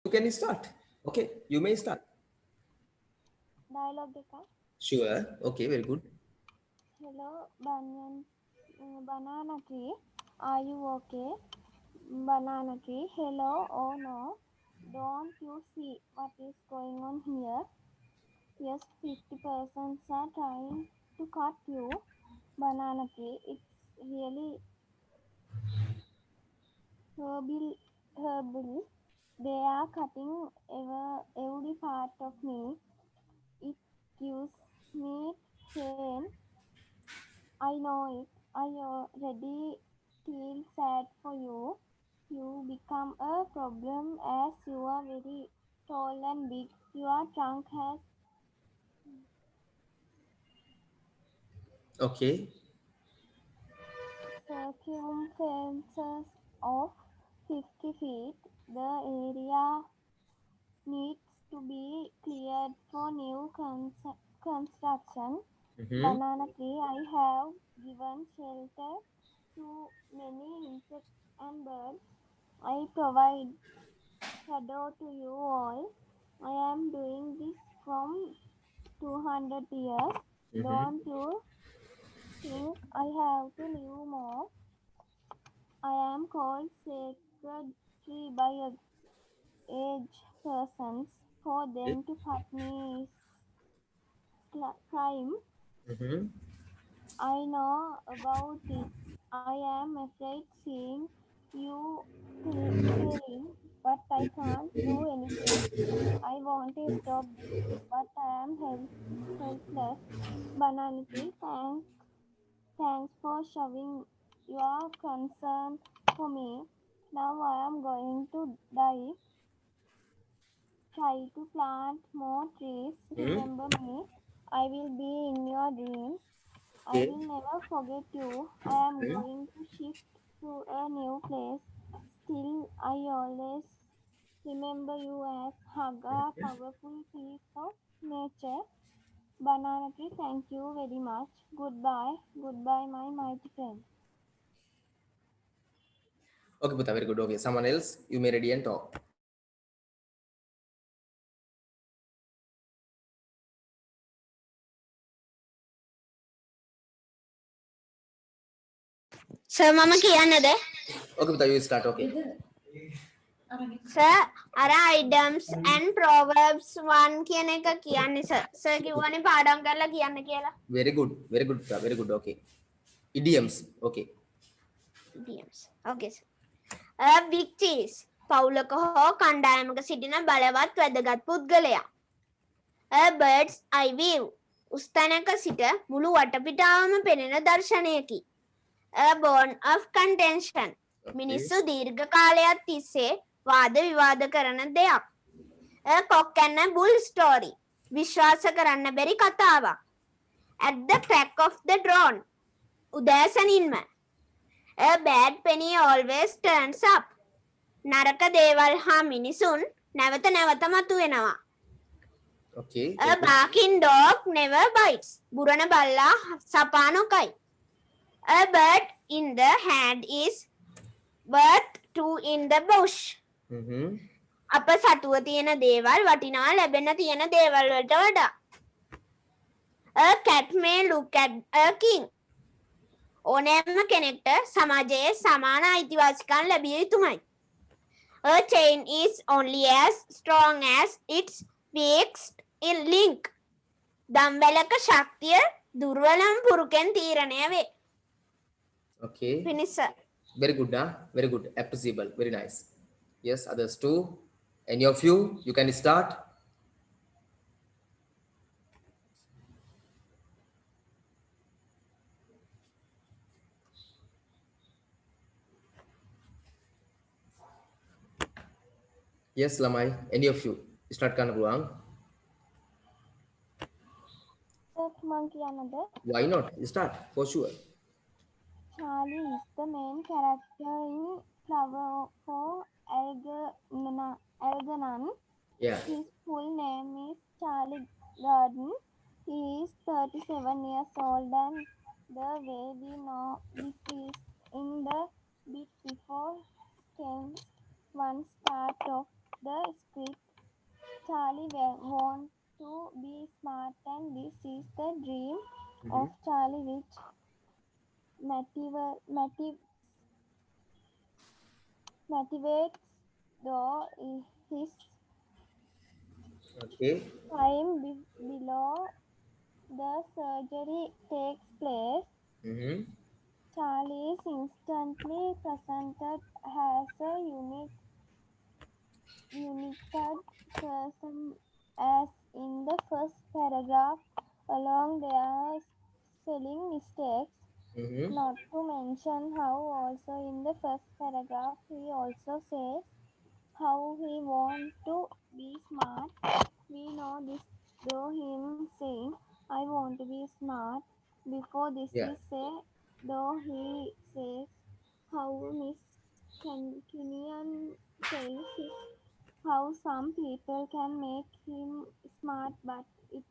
can start. Okay, you may start. Dialogue එක. Sure. Okay, very good. Hello, banana tree. Are you okay? Banana tree. Hello. Oh no. Don't you see what is going on here? Yes, 50 persons are trying to cut you. Banana tree. It's really horrible. They are cutting every part of me. It gives me pain. I know it. I already feel sad for you. You become a problem as you are very tall and big. Your trunk has Okay. circumferences of 50 feet. The area needs to be cleared for new construction. Mm-hmm. Banana tree, I have given shelter to many insects and birds. I provide shadow to you all. I am doing this from 200 years. Mm-hmm. Don't you think I have to live more? I am called sacred tree by age persons. For Okay. them to cut me is crime. Mm-hmm. I know about it. I am afraid seeing you killing, but I can't do anything. I want to stop this, but I am helpless. Banality, thanks for showing your concern for me. Now I am going to die. Try to plant more trees. Mm-hmm. Remember me. I will be in your dreams. I Okay. will never forget you. I am Mm-hmm. going to shift to a new place. Still, I always remember you as Haga, powerful piece of nature. Banana tree, thank you very much. Goodbye. Goodbye, my mighty friend. Okay, Buddha, very good. Okay, someone else, you may ready and talk. Sir මම කියන්නද? Okay, Buddha, you start. Okay. Sir අර items and proverbs 1 කියන එක කියන්නේ sir. Sir කිව්වනේ පාඩම් කරලා කියන්න කියලා. Very good. Very good, Buddha. Very good. Okay. Idioms. Okay. idioms. Okay sir. A big cheese. පවුලක හෝ කණ්ඩායමක සිටින බලවත් වැදගත් පුද්ගලයා. A bird's eye view. උස්තැනක සිට මුළු වටපිටාවම පෙනෙන දර්ශනයකි. A bone of contention. මිනිස්සු දීර්ඝ කාලයක් තිස්සේ වාද විවාද කරන දෙයක්. A cock and a bull story. විශ්වාස කරන්න බැරි කතාවක්. At the crack of the dawn. උදෑසනින්ම. A bad penny always turns up. නරක දේවල් හා මිනිසුන් නැවත නැවත මතුවෙනවා. Okay. A barking dog never bites. බුරණ බල්ලා සපා නොකයි. A bird in the hand is worth two in the bush. Mm-hmm. අප සතුව තියෙන දේවල් වටිනවා ලැබෙන තියෙන දේවල් වලට වඩා. A cat may look at a king. ඕනෑම කෙනෙක්ට සමාජයේ සමාන අයිතිවාසිකම් ලැබිය යුතුමයි. A chain is only as strong as its weakest link. දම්වැලක ශක්තිය දුර්වලම පුරුකෙන් තීරණය වේ. Okay. Finish. Very good, huh? Very good. Appreciable. Very nice. Yes, others too. Any of you, you can start. Yes, Lamai. Any of you, start කරන්න පුළුවන්. මං කියන්නද? Why not? Start for sure. Charlie is the main character in Flower for Algernon. Yeah. His full name is Charlie Garden. He is 37 years old, and the way we know this is in the bit before tense one start of the script. Charlie wants to be smart, and this is the dream Mm-hmm. of Charlie, which motiva- motiv- motivates though his Okay. time below the surgery takes place. Mm-hmm. Charlie is instantly presented as a unique person, as in the first paragraph. Along their spelling mistakes, Mm-hmm. not to mention how also in the first paragraph he also says how he wants to be smart. We know this through him saying, I want to be smart. Before this Yeah. is said, though he says how Miss Kinian says is how some people can make him smart, but it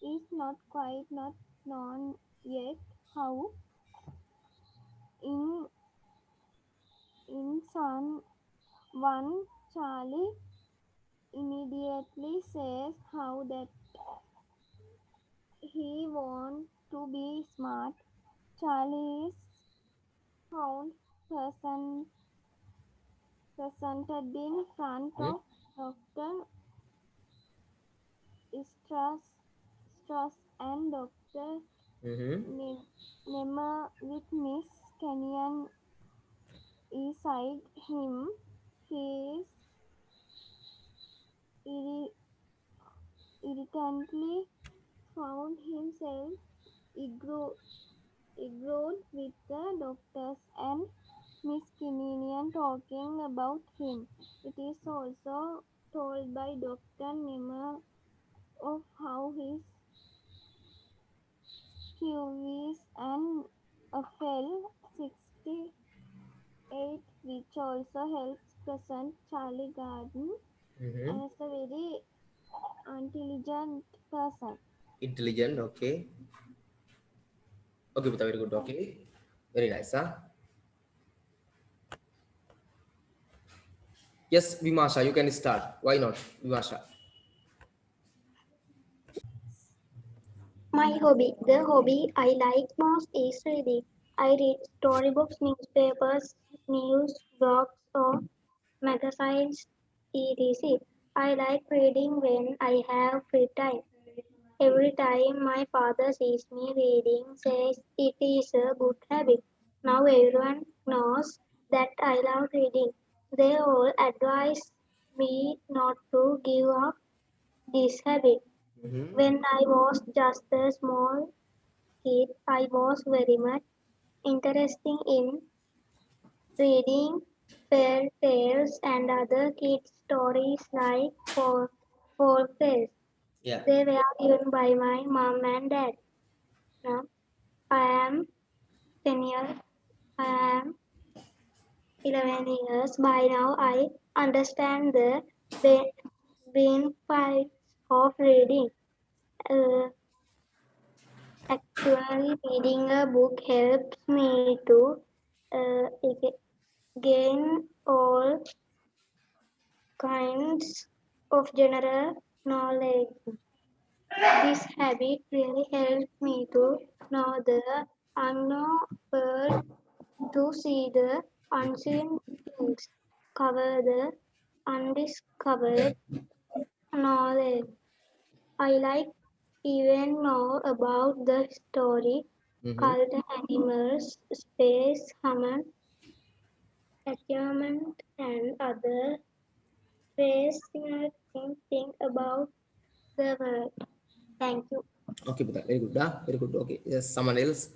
is not quite not known yet how in Son 1 Charlie immediately says how that he wants to be smart. Charlie is found presented in front Mm-hmm. of Dr. Strauss and Dr. Mm-hmm. Nemmer with Miss Kenyon beside him. He is irri- irritantly found himself agreed with the doctors and Miss Kinnian talking about him. It is also told by Dr. Nimmer of how his QVs and FL 68, which also helps present Charlie Garden Mm-hmm. as a very intelligent person. Intelligent. Okay. Okay, Buddha, very good. Thank Okay. Very nice, huh? Yes, Vimasha, you can start. Why not, Vimasha? My hobby, the hobby I like most is reading. I read storybooks, newspapers, news, blogs, or magazines, etc. I like reading when I have free time. Every time my father sees me reading, says it is a good habit. Now everyone knows that I love reading. They all advise me not to give up this habit. Mm-hmm. When I was just a small kid, I was very much interested in reading fairy tales and other kids' stories like folk tales. Yeah. They were given by my mom and dad. Now I am 10 years, I am 11 years. By now I understand the be- benefits of reading. Uh, Actually, reading a book helps me to uh, gain all kinds of general knowledge. This habit really helps me to know the unknown world, to see the unseen things, cover the undiscovered knowledge. I like even know about the story, Mm-hmm. called animals, space, human achievement, and other fascinating things about the world. Thank you. Okay, Buddha, very good. Huh? Very good. Okay. Yes, someone else.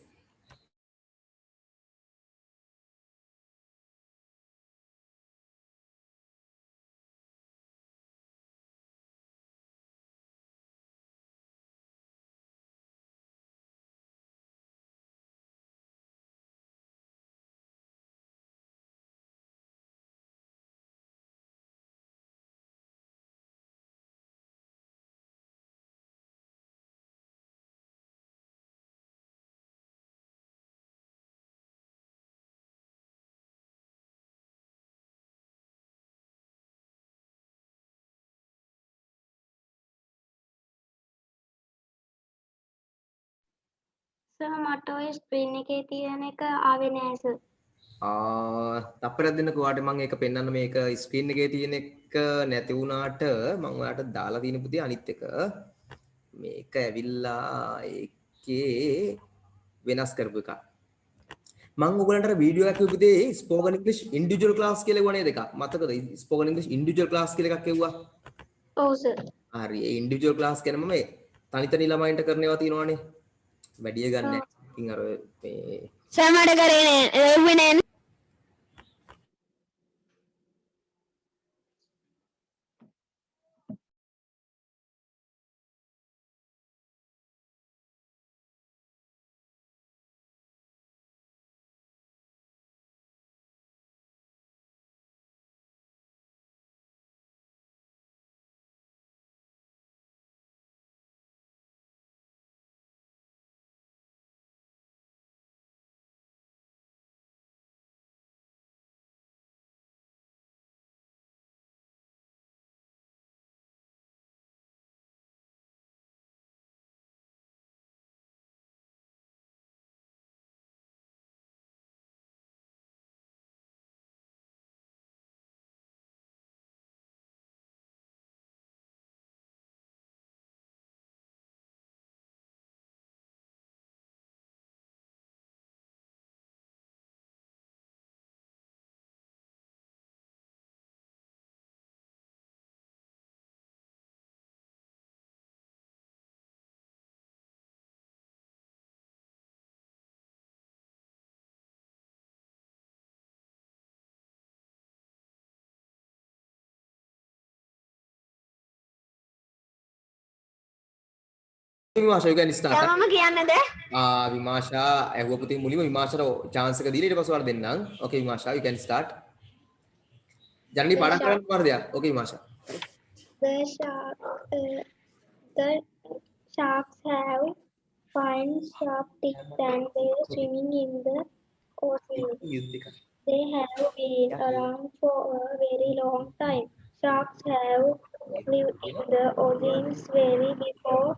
Sir මට ඔය screen එකේ තියෙන එක ආවේ නෑ sir. තප්පරයක් දෙන්නකෝ ඔයාට මම ඒක පෙන්වන්න මේක ස්ක්‍රීන් එකේ තියෙන එක නැති වුණාට මම ඔයාට දාලා තියෙන පුතේ අනිත් එක මේක ඇවිල්ලා ඒකේ වෙනස් කරපු එක. මම ඔයගලන්ට වීඩියෝ එකක් පුතේ ස්පෝකන් ඉංග්‍රීසි ඉන්ඩිවිජුවල් ක්ලාස් කියලා එවුවා නේද එක? මතකද? ස්පෝකන් ඉංග්‍රීසි ඉන්ඩිවිජුවල් ක්ලාස් කියලා එකක් එවුවා. ඔව් සර්. හරි. ඒ ඉන්ඩිවිජුවල් ක්ලාස් කියන්නේ මම තනි තනි ළමයින්ට කරන ඒවා තියෙනවානේ. වැඩිය ගන්න නැහැ. ඉතින් අර මේ සර් මට කරේ නෑ. විමාෂා you can start. මම කියන්නද? විමාෂා ඇහුව පුතේ මුලින්ම විමාෂාට chance එක දීලා ඊට පස්සේ ඔයාලා දෙන්නම්. Okay විමාෂා you can start. ජනනි පාඩම් කරන්න පාර දෙයක්. Okay විමාෂා. The sharks have fine sharp teeth and they swimming in the ocean. They have been around for a very long time. Sharks have lived in the oceans very before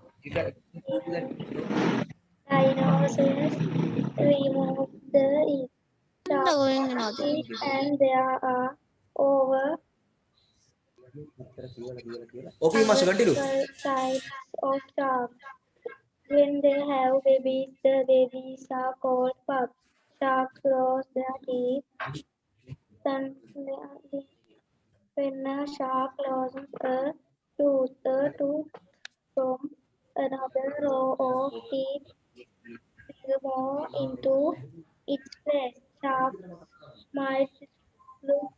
dinosaurs removed the shark teeth, and there are over Okay විමාෂා continue. types of sharks. When they have babies, the babies are called pups. Sharks lose their teeth. When a shark loses a tooth from another row of teeth will more into its place. Sharks might look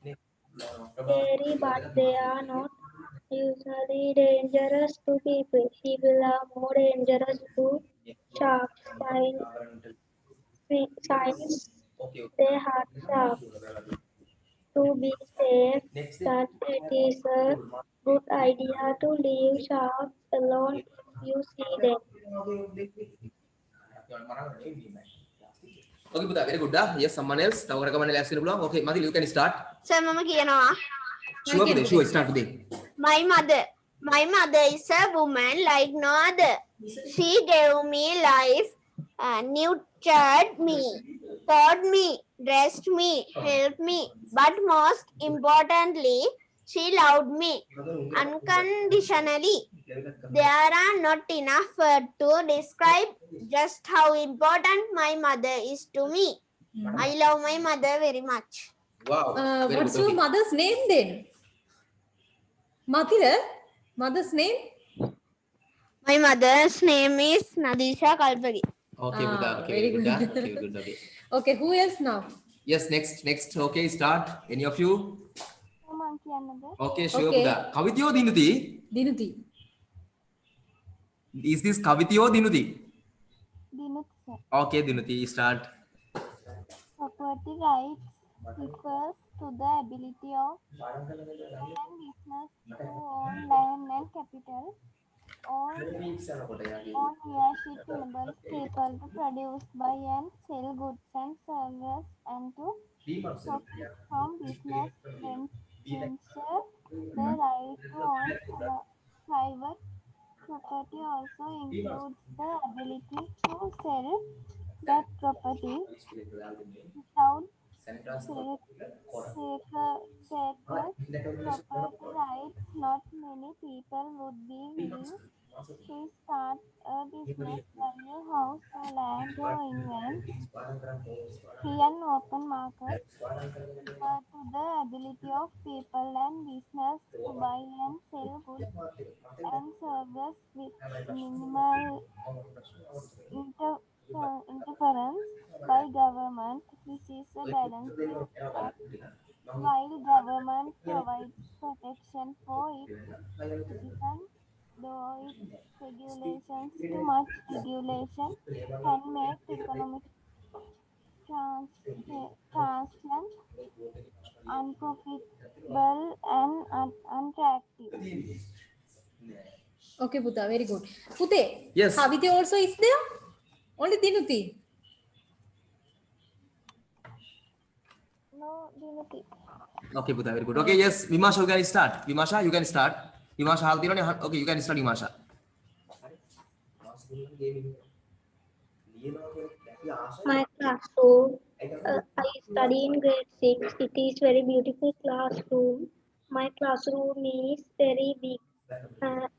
scary, but they are not usually dangerous to people. People are more dangerous to sharks. Science they hunt sharks. To be safe, that it is a good idea to leave sharks alone if you see them. Okay පුතා very good. Yes someone else. තව කරකමන්න ලෑස්ති වෙන්න පුළුවන්. Okay මදිලි you can start. Sir මම කියනවා. Sure පුතේ sure start පුතේ. My mother is a woman like no other. She gave me life, nurtured me, taught me, dressed me, helped me, but most importantly, she loved me unconditionally. There are not enough words to describe just how important my mother is to me. I love my mother very much. Wow. Very What's good. your Okay. mother's name then? Mathila, mother's name? My mother's name is Nadisha Kalpagi. Okay පුතා. Okay very very good. good. Okay good. Okay. Okay, who else now? Yes next. Okay start. Any of you? මං කියන්නද? Okay sure Okay. පුතා. කවිතියෝ දිනුති? Dinuti. Is this කවිතියෝ දිනුති? දිනුත් sir. Okay දිනුති start. Property rights refers to the ability of land business to own land and capital, own ownership enables people to produce, buy and sell goods and services and to profit from business venture. The right to own private property also includes the ability to sell that property without takers property rights. Not many people would be willing to start a business, buy a house or land or invent free and open market to the ability of people and business to buy and sell goods and services with minimal interference by government. This is a balancing act. While government provides protection for its citizens, though its regulations, too much regulation can make economic transition unprofitable and unattractive. Okay, Buddha, very good. Pute, Yes. Saviti also is there? Only Dinuti. No, Dinuti. Okay, Buddha, very good. Okay, yes, Vimasha, you can start. Vimasha, you can start. Vimasha, okay, you can start, Vimasha. My classroom, I study in grade 6. It is very beautiful classroom. My classroom is very big.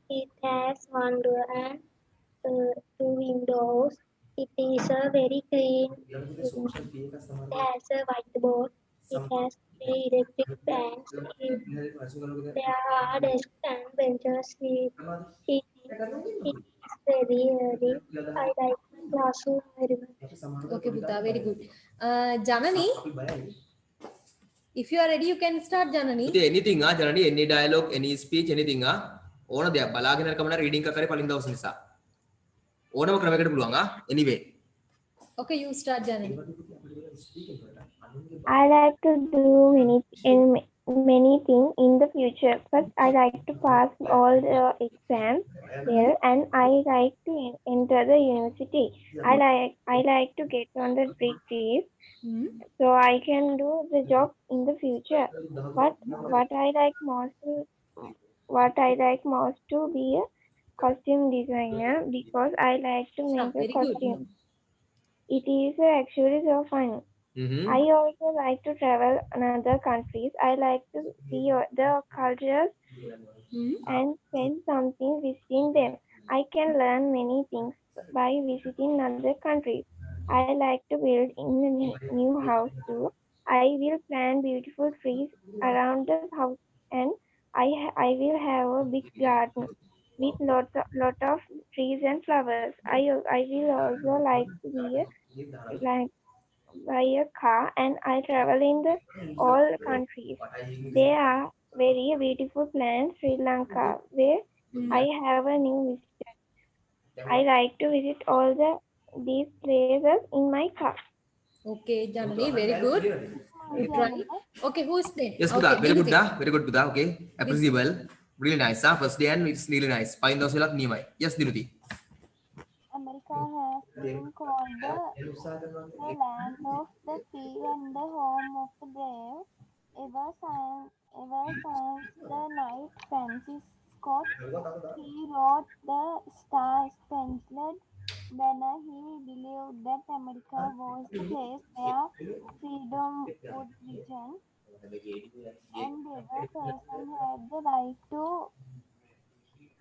It has one door and two windows. It is a very clean room. It has a whiteboard. It has 3 electric fans. There are desks and benches with it. It is very early. I like my classroom very much. Okay, Buddha, very good. Janani, if you are ready, you can start, Janani. Pute, anything, Janani, any dialogue, any speech, anything, ඕන දෙයක් බලාගෙන හරි කමන reading එකක් කරේ පළවෙනි දවස් නිසා ඕනම ක්‍රමයකට පුළුවන් anyway. Okay, you start, Janani. I like to do many things in the future. First, I like to pass all the exams well, and I like to enter the university. I like to get on the degrees so I can do the job in the future. But what I like most to be a costume designer because I like to make a Very costume. good. It is actually so fun. I also like to travel another countries. I like to see the cultures and spend something visiting them. I can learn many things by visiting other countries. I like to build in a new house too. I will plant beautiful trees around the house, and I will have a big garden with lot of trees and flowers. I will also like to be buy a car, and I travel in the all countries. They are very beautiful plants. Sri Lanka, where I have a new visitor. I like to visit all these places in my car. Okay, Janani, very good. You try. Okay, who is there? Yes, Okay, Buddha, very good, Dinuti. very good, Buddha. Okay, appreciable, really nice. First day and it's really nice. Pine those will nearby. Yes, Dinuti. America has been called the land of the free and the home of the brave. Ever since the night Francis Scott he wrote the Star-Spangled Banner, he believed that America was the place where freedom would begin, and every person had the right to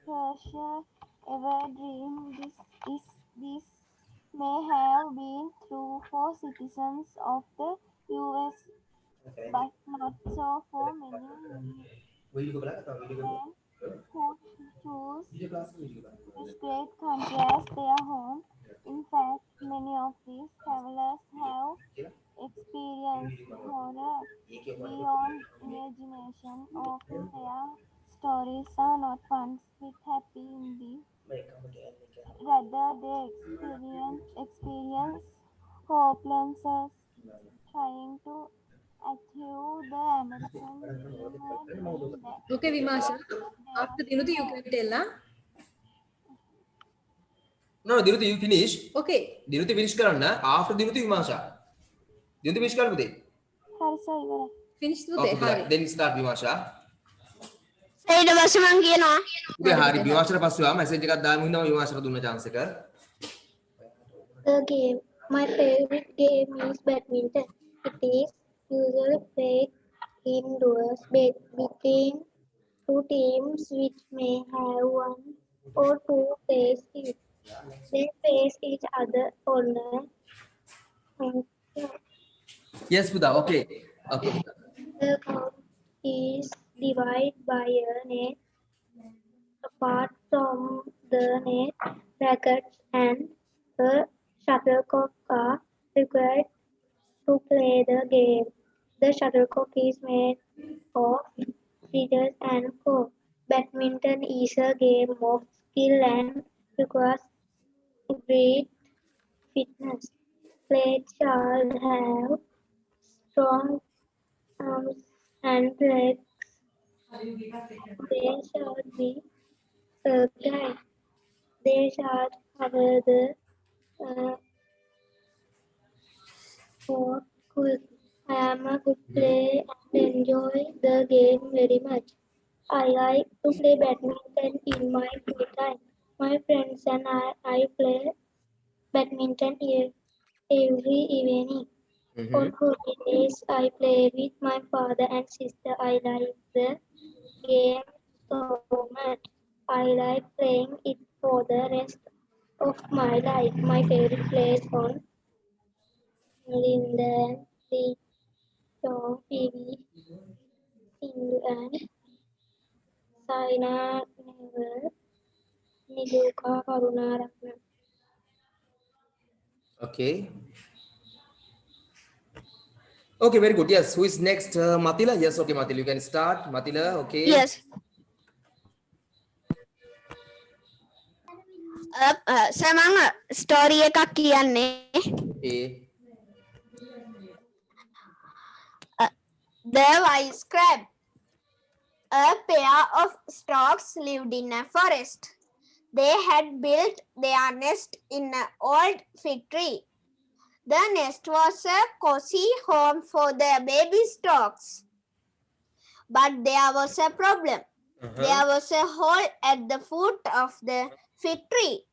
pursue every dream. This may have been true for citizens of the US, but not so for many men who choose this great country as their home. In fact, many of these travelers have experienced horror beyond imagination. Often their stories are not ones with happy endings. Rather, they experience hopelessness trying to achieve the American dream, a dream that Okay, Vimasha. After Dinuti, you can tell, huh? No, Dinuti, you finish. Okay. Dinuti finish කරන්න. After Dinuti, Vimasha. Dinuti finish කරන්න පුතේ. හරි sir ඉවරයි. Finish Okay, Buddha. then start, Vimasha. ඊට පස්සේ මම කියනවා උගේ හරි විමර්ශන පස්සේ ආ මැසේජ් එකක් දාමු හින්දා මම විමර්ශන දුන්න chance එක. The game. My favorite game is badminton. It is usually played indoors between two teams which may have one or two players each. They face each other on a court. Yes පුතා. Okay. Okay පුතා. The court is divided by a net. Apart from the net, rackets and a shuttlecock are required to play the game. The shuttlecock is made of scissors and cork. Badminton is a game of skill and requires great fitness. Players should have strong arms and legs. They should be agile. They should cover the uh, court quick. I am a good player and enjoy the game very much. I like to play badminton in my free time. My friends and I play badminton every evening. On holidays, I play with my father and sister. I like the game so much. I like playing it for the rest of my life. My favorite players on Linden, Lee, Chong, PV, Sindhu and Saina Nehwal, Niluka Karunaratne. Okay. Okay, very good. Yes, who is next? Matila. Yes, okay, Matila, you can start. Matila, okay. yes සමං story එකක් කියන්නේ Okay. The wise crab. A pair of storks lived in a forest. They had built their nest in an old fig tree. The nest was a cozy home for their baby storks. But there was a problem. There was a hole at the foot of the fig tree.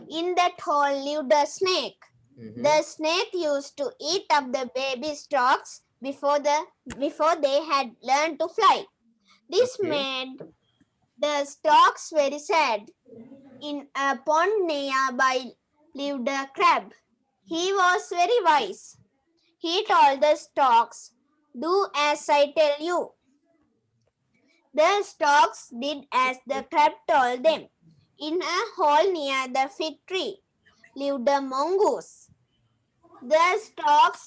In that hole lived a snake. The snake used to eat up the baby storks before they had learned to fly. This Okay. made the storks very sad. In a pond nearby lived a crab. He was very wise. He told the storks, "Do as I tell you." The storks did as the crab told them. In a hole near the fig tree lived a mongoose. The storks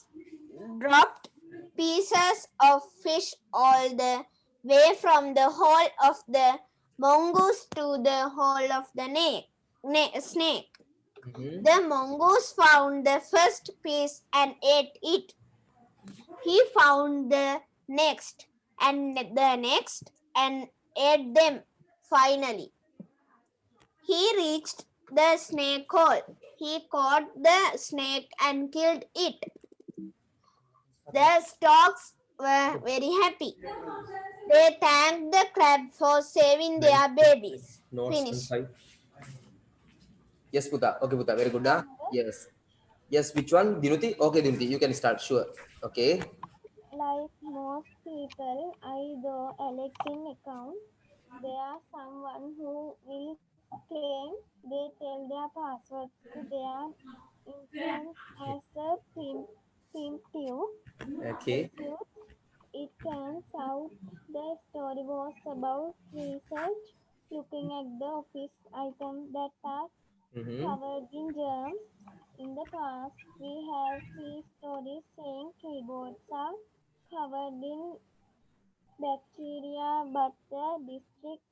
dropped pieces of fish all the way from the hole of the mongoose to the hole of the snake. The mongoose found the first piece and ate it. He found the next and the next and ate them. Finally, he reached the snake hole. He caught the snake and killed it. The storks were very happy. They thanked the crab for saving their babies. Notes Finish. and 5. Yes, Puta. Okay, Puta. Very good. Huh? Yes. Yes, which one? Dinuti? Okay, Dinuti, you can start. Sure. Okay. Like most people, I do a LinkedIn account. There are someone who will claim they tell their passwords to their influence as a primitive. Okay. It turns out the story was about research looking at the office items that are covered in germs. In the past, we have seen stories saying keyboards are covered in bacteria, but the district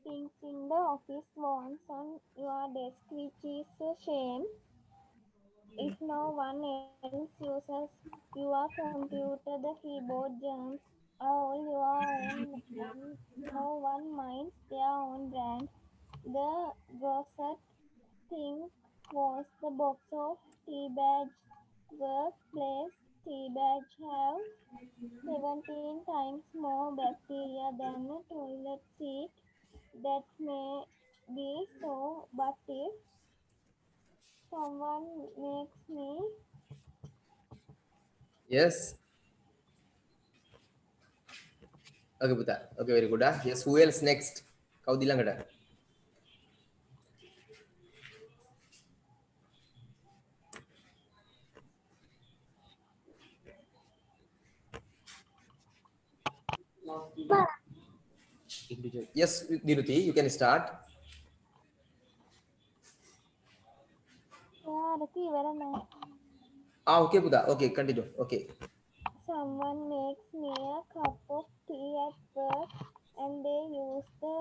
things in the office wants on your desk, which is a shame. If no one else uses your computer, the keyboard germs are all your own, and no one minds their own brand. The grossest thing was the box of tea badge workplace tea bags have 17 times more bacteria than a toilet seat. That may be so, but if someone makes me Yes. Okay, Buta. Okay, very good. Yes, who else next? Kau bilang ada. Yes, Diruti, you can start. Okay, Buddha. Okay, continue. Okay. someone makes me a cup of tea at work and they use the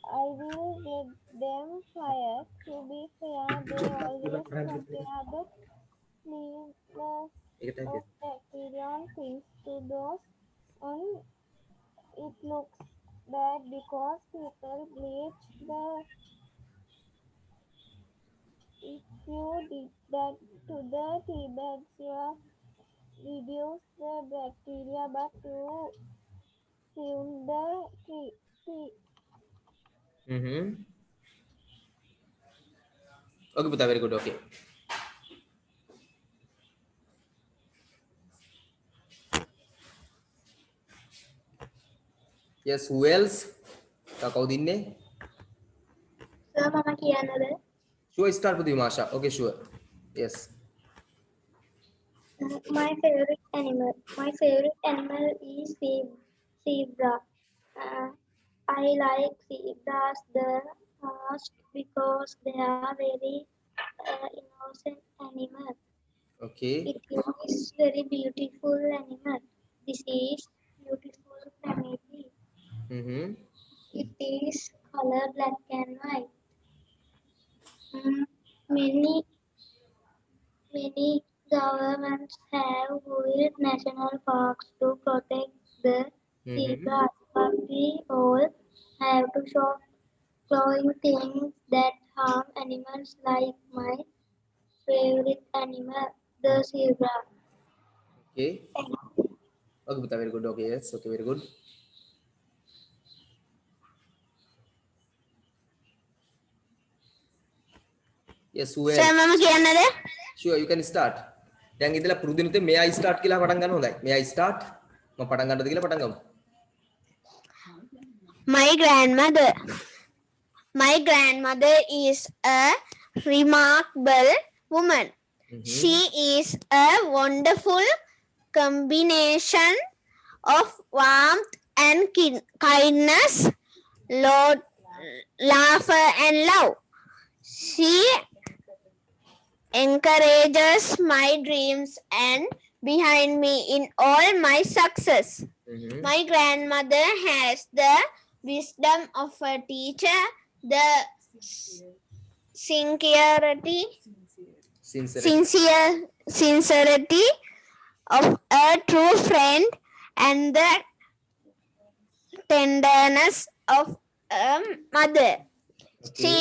I will get them fired. To be fair, they always compare the cleanness of bacteria on things to those on it looks bad because people bleach the if you did that to the tea bags you reduce the bacteria but you ruin the tea. Mm-hmm. Okay, Buddha, very good. Okay. Yes, who else? Kau dinne? Sir, mama කියන්නද? Sure, start with you, Masha. Okay, sure. Yes. My favorite animal is zebra. Uh, I like zebras the most because they are very innocent animal. Okay. It is very beautiful animal. This is beautiful family. Mm-hmm. It is color black and white. Many governments have built national parks to protect the Mm-hmm. zebras, but we all have to stop growing things that harm animals like my favorite animal, the zebra. Okay. Okay, Buddha, very good. Okay, yes. Okay, very good. Yes, who else? Sir මම කියන්නද? Sure, you can start. දැන් ඉතලා පුරුදු නුතේ may I start කියලා පටන් ගන්න හොඳයි. May I start? මම පටන් ගන්නද කියලා පටන් ගමු. My grandmother is a remarkable woman. She is a wonderful combination of warmth and kindness, laughter and love. She encourages my dreams and behind me in all my success. My grandmother has the wisdom of a teacher, the sincerity of a true friend, and the tenderness of a mother. She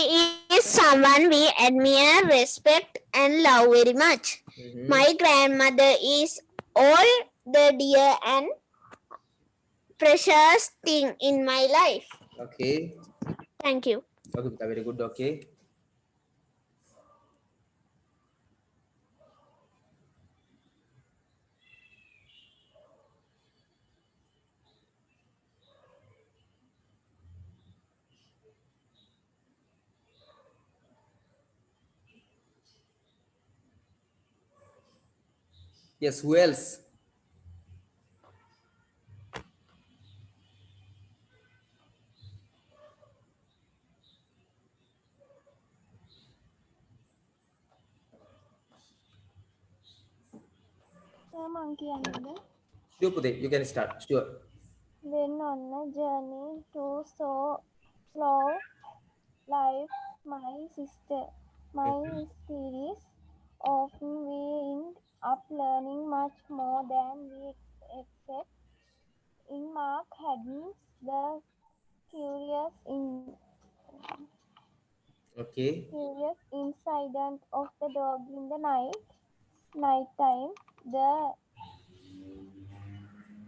is someone we admire, respect, and love very much. My grandmother is all the dear and precious thing in my life. Okay. Thank you. Okay, Buddha, very good. Okay. Yes, who else? මං කියන්නද? Sure, Pute, you can start. Sure. When on a journey to so slow life, my sister, my series often we end up learning much more than we expect. In Mark Haddon's The Curious Okay. Incident of the Dog in the Nighttime, The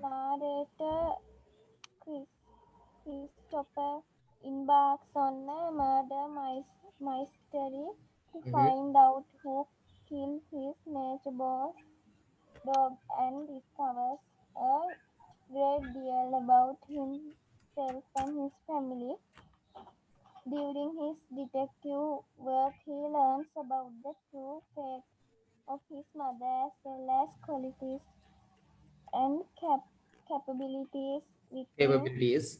narrator, Christopher, embarks on a murder mystery to find out who killed his nature boss dog and discovers a great deal about himself and his family. During his detective work, he learns about the true fate of his mother as well as qualities and capabilities Capabilities.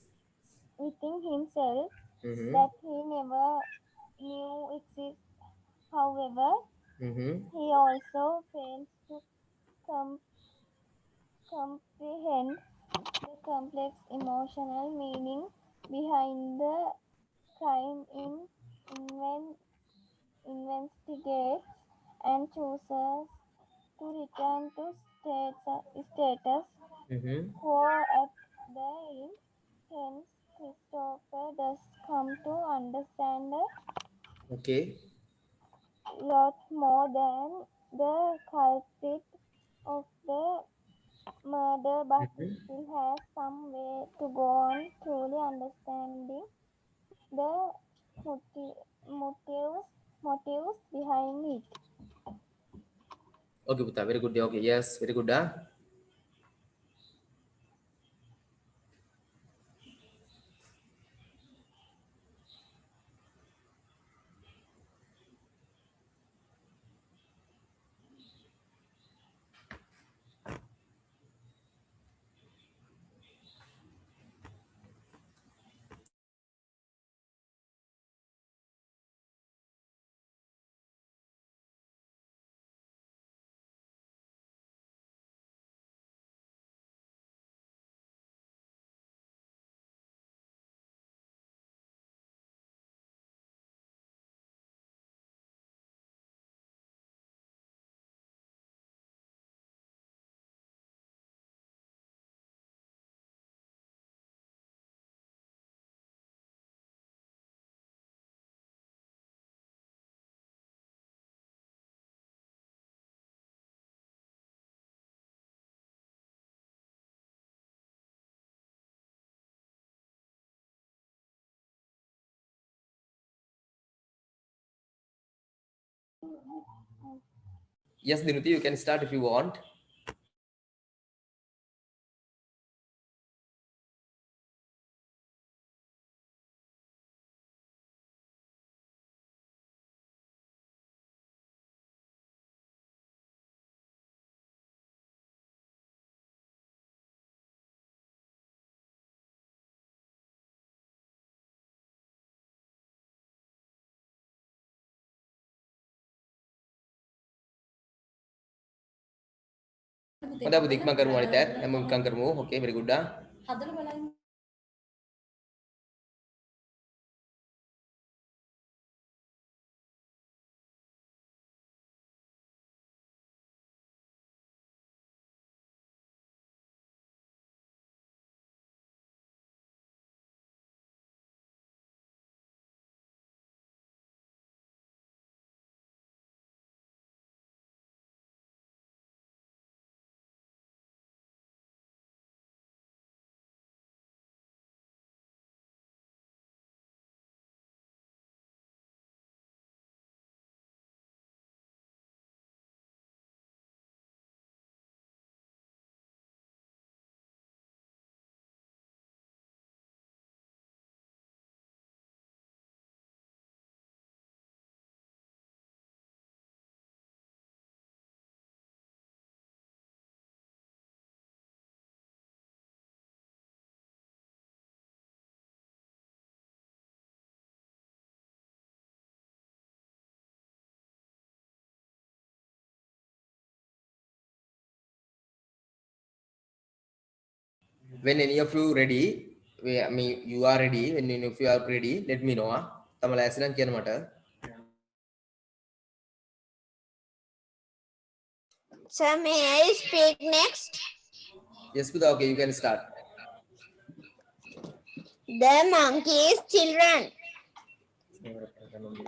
within himself Mm-hmm. that he never knew existed. However, Mm-hmm. he also fails to com- comprehend the complex emotional meaning behind the crime investigates and chooses to return to status Mm-hmm. quo at the end. Hence, Christopher does come to understand a Okay. lot more than the culprit of the murder, but Mm-hmm. still has some way to go on truly understanding the motives behind it. Okay, Buddha, very good. Okay, yes, very good. Yes, Dinuti, you can start if you want. Mada budik magar mo anitet, emo kanggar mo. Okay, very good. When any of you ready, I mean you are ready. When any of you are ready, let me know. Tamala asiran kiyan mata. Sir, may I speak next? Yes, Buddha. Okay, you can start. The monkey's children.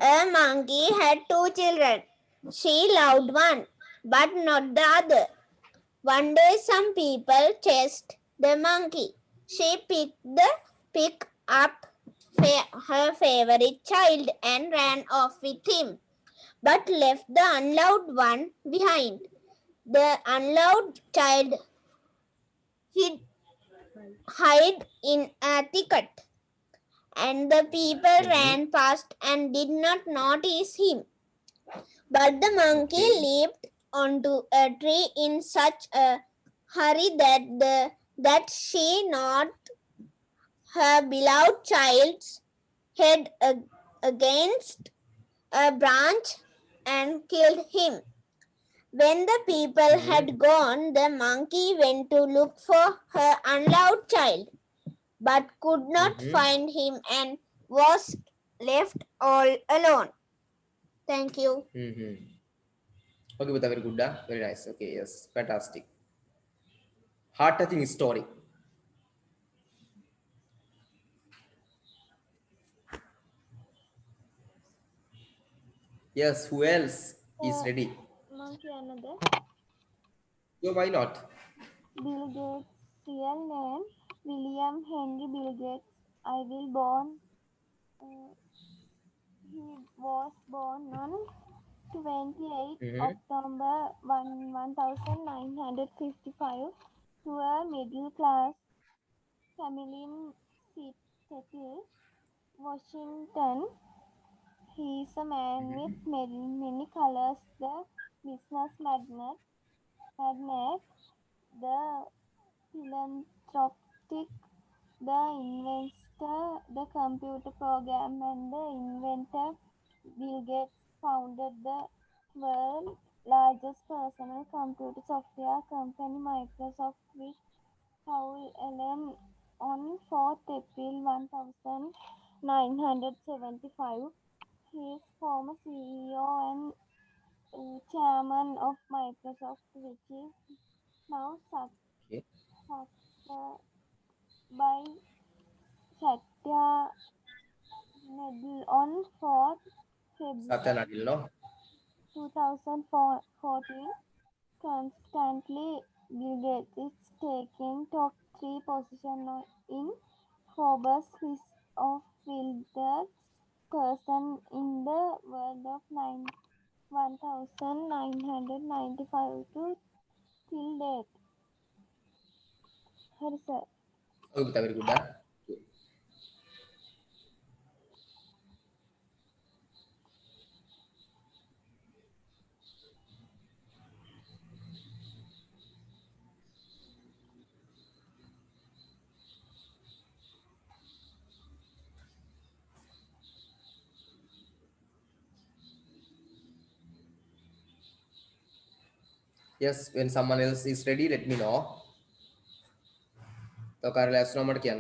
A monkey had two children. She loved one, but not the other. One day some people chased the monkey. She picked up her favorite child and ran off with him, but left the unloved one behind. The unloved child hid in a thicket, and the people ran past and did not notice him. But the monkey leaped onto a tree in such a hurry that she knocked her beloved child's head against a branch and killed him. When the people had gone, the monkey went to look for her unloved child, but could not find him and was left all alone. Thank you. Okay, Buddha, very good. Very nice. Okay, yes, fantastic. Heart-touching story. Yes, who else is ready? Monkey another. So why not? Bill Gates' real name William Henry Bill Gates. I will born. He was born on 28 October 1955 to a middle class family in Seattle, Washington. He is a man with many colors, the business magnate, the philanthropic, the investor, the computer program, and the inventor. Bill Gates founded the world's largest personal computer software company, Microsoft, with Paul Allen on 4th April 1975. He is former CEO and chairman of Microsoft, which is now succeeded by Satya Nadella on 4th Satya February Nadella, no? 2014. Constantly, Bill Gates is taking top 3 position in Forbes list of wealthiest person in the world of 1995 to till date. Hari sir. Okay, Buddha, very good. Yes, when someone else is ready, let me know. तो कर ले सुनो मत क्या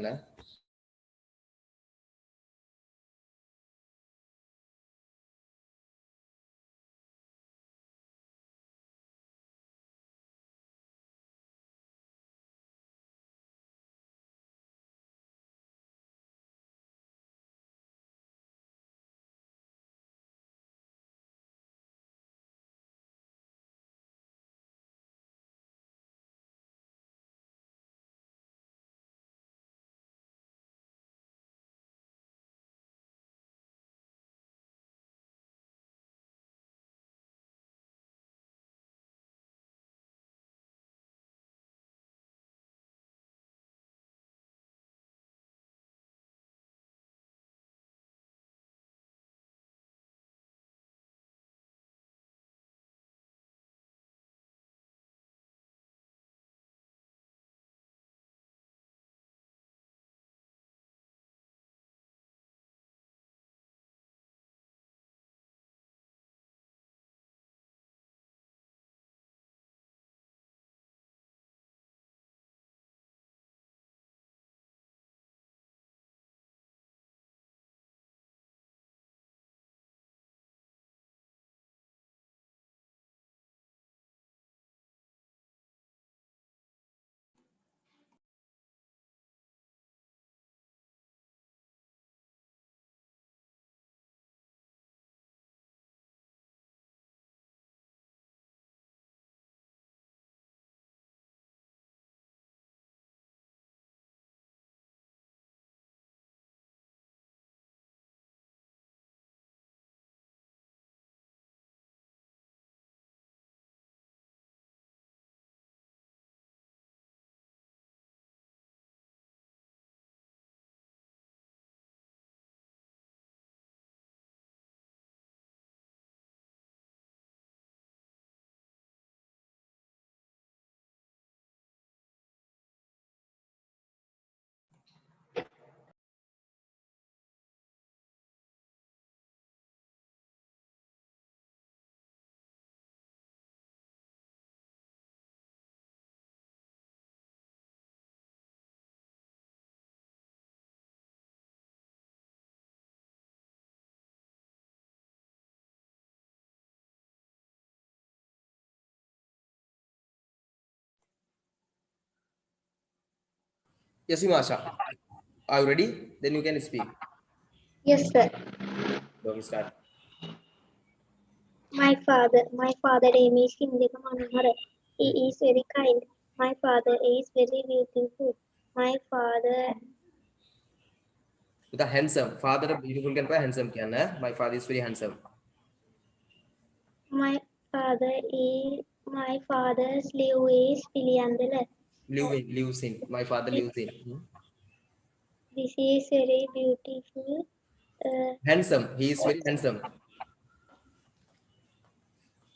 Yes, Vimasha. Are you ready? Then you can speak. Yes, sir. Okay, start. My father name is Hindika Manohara. He is very kind. My father is very beautiful. My father, The handsome. Father beautiful can be handsome can. My father is very handsome. my my father's live is Piliandala. Lives in. My father This, lives in. this is very beautiful. Handsome. He is very handsome.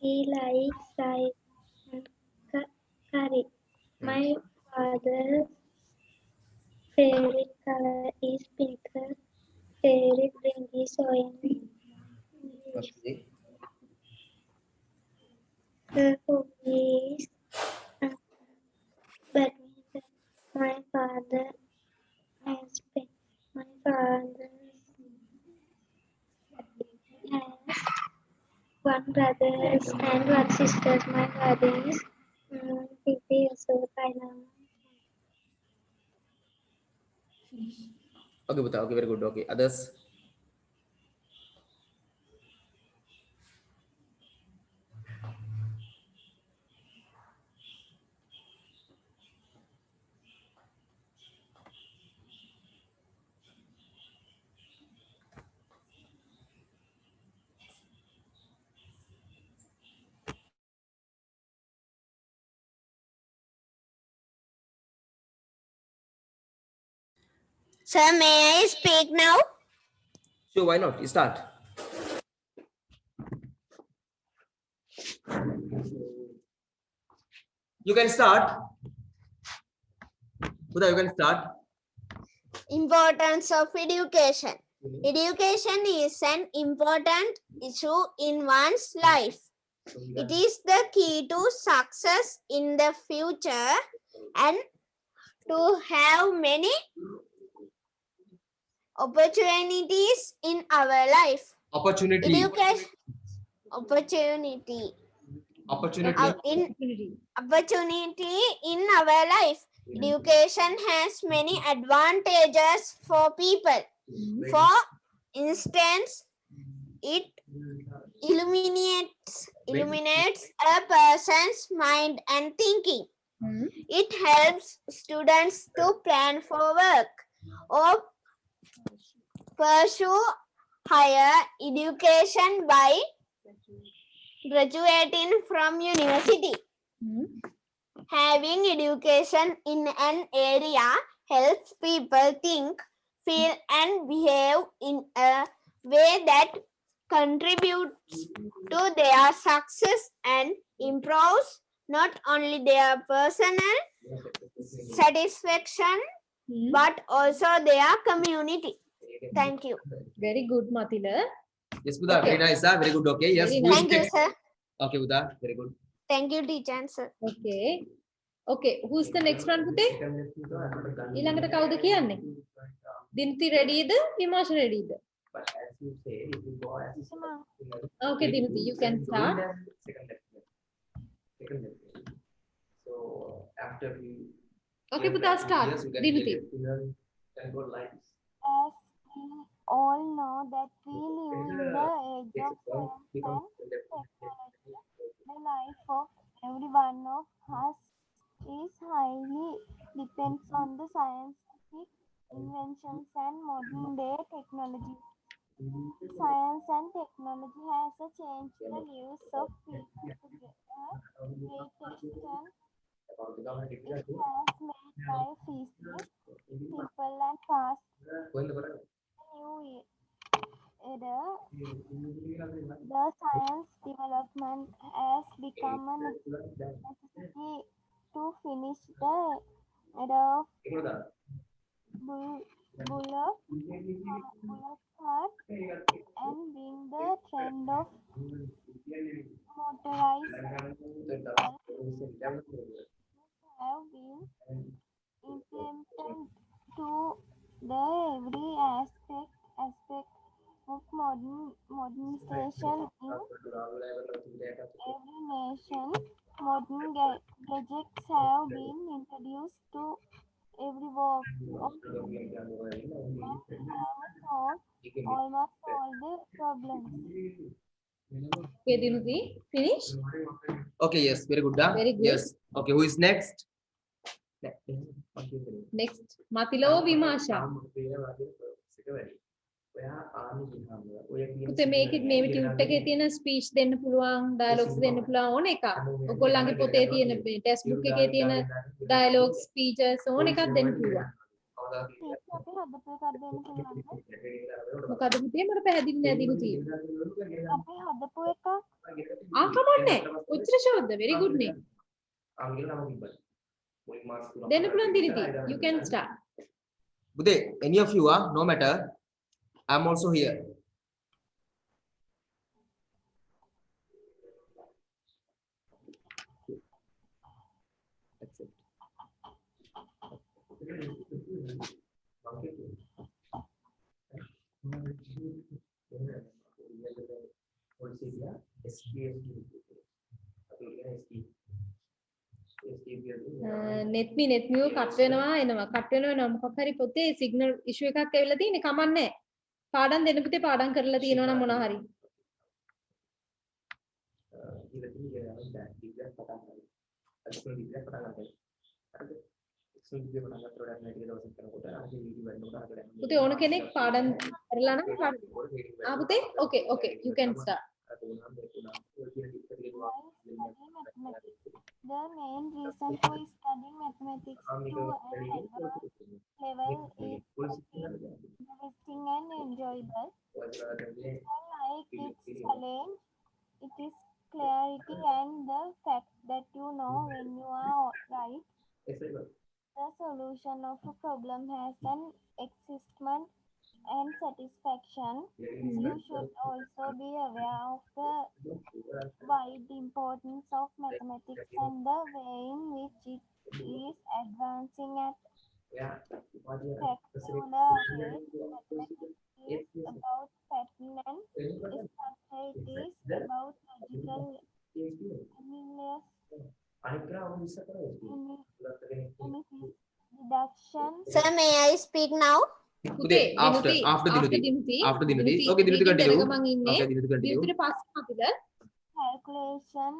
He likes rice and curry. Hmm. My father's favorite color is pink. Favorite drink is soy milk. Okay. Her hobby is uh, badminton. My father has been. My father has one brother and one sister. My father is 50 years old by now. Okay, Buddha. Okay, very good. Okay. Others. Sir, may I speak now? Sure, why not? Start. You can start. Buddha, you can start. Importance of education. Education is an important issue in one's life. It is the key to success in the future and to have many opportunities in our life. Opportunity. Education opportunity in our life. Education has many advantages for people. For instance, it illuminates a person's mind and thinking. It helps students to plan for work or pursue higher education by graduating from university. Having education in an area helps people think, feel, and behave in a way that contributes to their success and improves not only their personal satisfaction but also their community. Thank you. Very good, Mathila. Yes, Buddha. Very nice. Very good. Okay. Yes. Very Who is Thank you, next? sir. Okay, Buddha. Very good. Thank you, teacher and sir. Okay. Okay, who's the next one, පුතේ? ඊළඟට කවුද කියන්නේ? දිනති readyද? විමාශ readyද? Okay, Dimity, you can start. So after we Okay, Buddha, start. Dimity. As we all know that we live in the age of science and technology, the life of every one of us is highly depends on the scientific inventions and modern day technology. Science and technology has changed the lives of people to a great extent. It has made life easier, simple, and fast. New era, the science development has become a necessity to finish the era of bullock cart and bring the trend of motorized vehicles have been implemented to the every aspect of modernization in every nation. Modern gadgets have been introduced to every walk of and have solved almost all the problems. Okay, Dinuti, finish. Okay, yes, very good. Huh? Very good. Yes. Okay, who is next? Next, Matilo Vimasha. පුතේ මේකෙත් මේ tute එකේ තියෙන speech දෙන්න පුළුවන් dialogues දෙන්න පුළුවන් ඕන එක. ඔයගොල්ලන්ගේ පොතේ තියෙන ටෙක්ස්ට් බුක් එකේ තියෙන ඩයලොග්ස් ස්පීචස් ඕන එකක් දෙන්න පුළුවන්. අපි හදපු එකක් දෙන්න පුළුවන්ද? මොකද පුතේ මට පැහැදිලි නෑ දිනුති. අපි හදපු එකක් කමන්නේ. ඔච්චර ෂෝද්ද very good නේ. දෙන්න පුළුවන් දිනුති. You can start. Bude, any of you are, no matter. I'm also here. That's it. net me cut වෙනවා එනවා කට් වෙනවා මොකක් හරි පොතේ සිග්නල් ඉෂුව එකක් ඇවිල්ලා තියෙන්නේ කමන්නේ පාඩම් දෙන්න පුතේ පාඩම් කරලා තියෙනවා නම් මොනවා හරි පුතේ ඕන කෙනෙක් පාඩම් කරලා නම් පුතේ okay you can start. The main reason for studying mathematics to an advanced level is interesting and enjoyable. Like its challenge, it is clarity and the fact that you know when you are right. The solution of a problem has an existence and satisfaction. You should also be aware of the wide importance of mathematics and the way in which it is advancing at spectacular rates. Mathematics is about pattern and structure. It is about logical deduction. Sir, may I speak now? පුතේ after දිනුති okay Dinuti continue. මං ඉන්නේ Okay Dinuti continue. දිනුතිට පස්සේ අපිට Calculation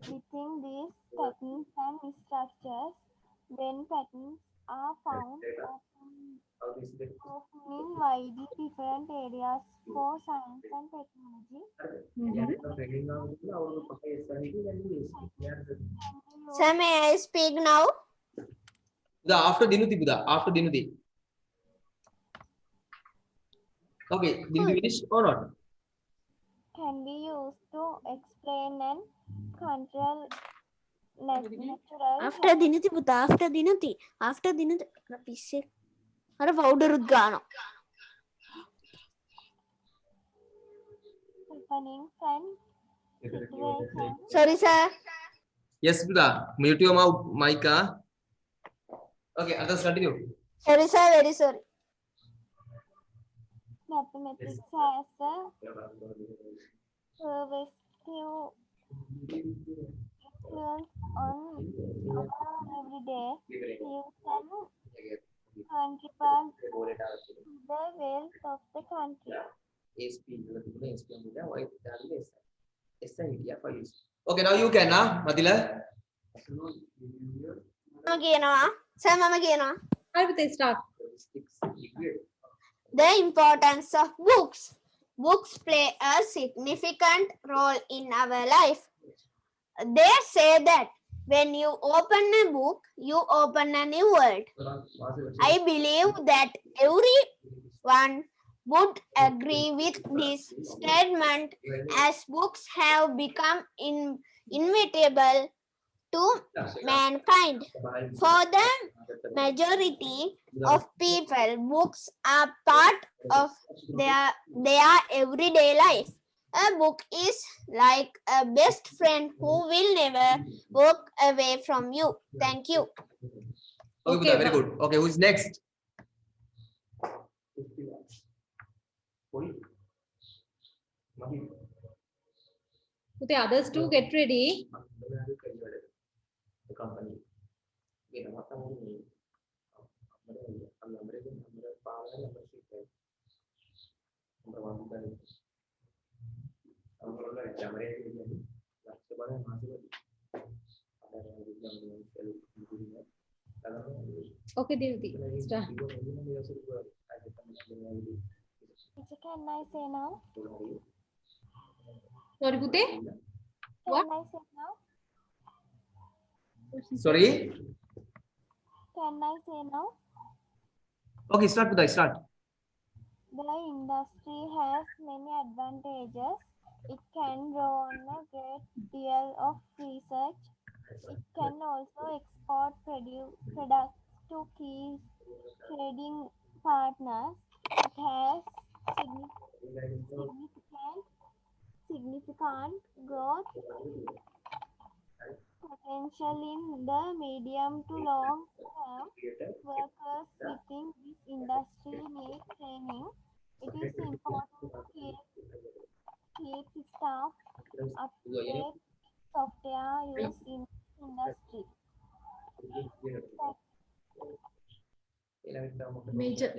within these patterns and structures. When patterns are found, often in widely different areas for science and technology. Sir, may I speak now? After Dinuti, Buddha, after Dinuti. Okay, did you finish or not? Can be used to explain and control natural After Dinuti puta, after Dinuti අර පිස්සේ අර පවුඩරුත් ගානවා. happenings and situations. Sorry sir. Yes, Buddha, mute your mouth, mic. Okay, others continue. Sorry sir, very sorry. Mathematics has a pervasive influence on our everyday lives and contributes to the wealth of the country. Okay, now you can, Matila. මම කියනවා sir මම කියනවා හරි පුතේ start. The importance of books. Books play a significant role in our life. They say that when you open a book, you open a new world. I believe that everyone would agree with this statement, as books have become inevitable to mankind. For the majority of people, books are part of their everyday life. A book is like a best friend who will never walk away from you. Thank you. Okay, Buddha, very good. Okay, who is next? පුතේ others to get ready. Okay, Dinuti, start. Teacher, can I say now? Sorry, Pute? What? Can I say now? Sorry. Can I say now? Okay, start Buddha, start. The industry has many advantages. It can draw on a great deal of research. It can also export products to key trading partners. It has significant growth potential in the medium to long term. Workers within this industry need training. It is important to keep staff up to date with software used in this industry. Major.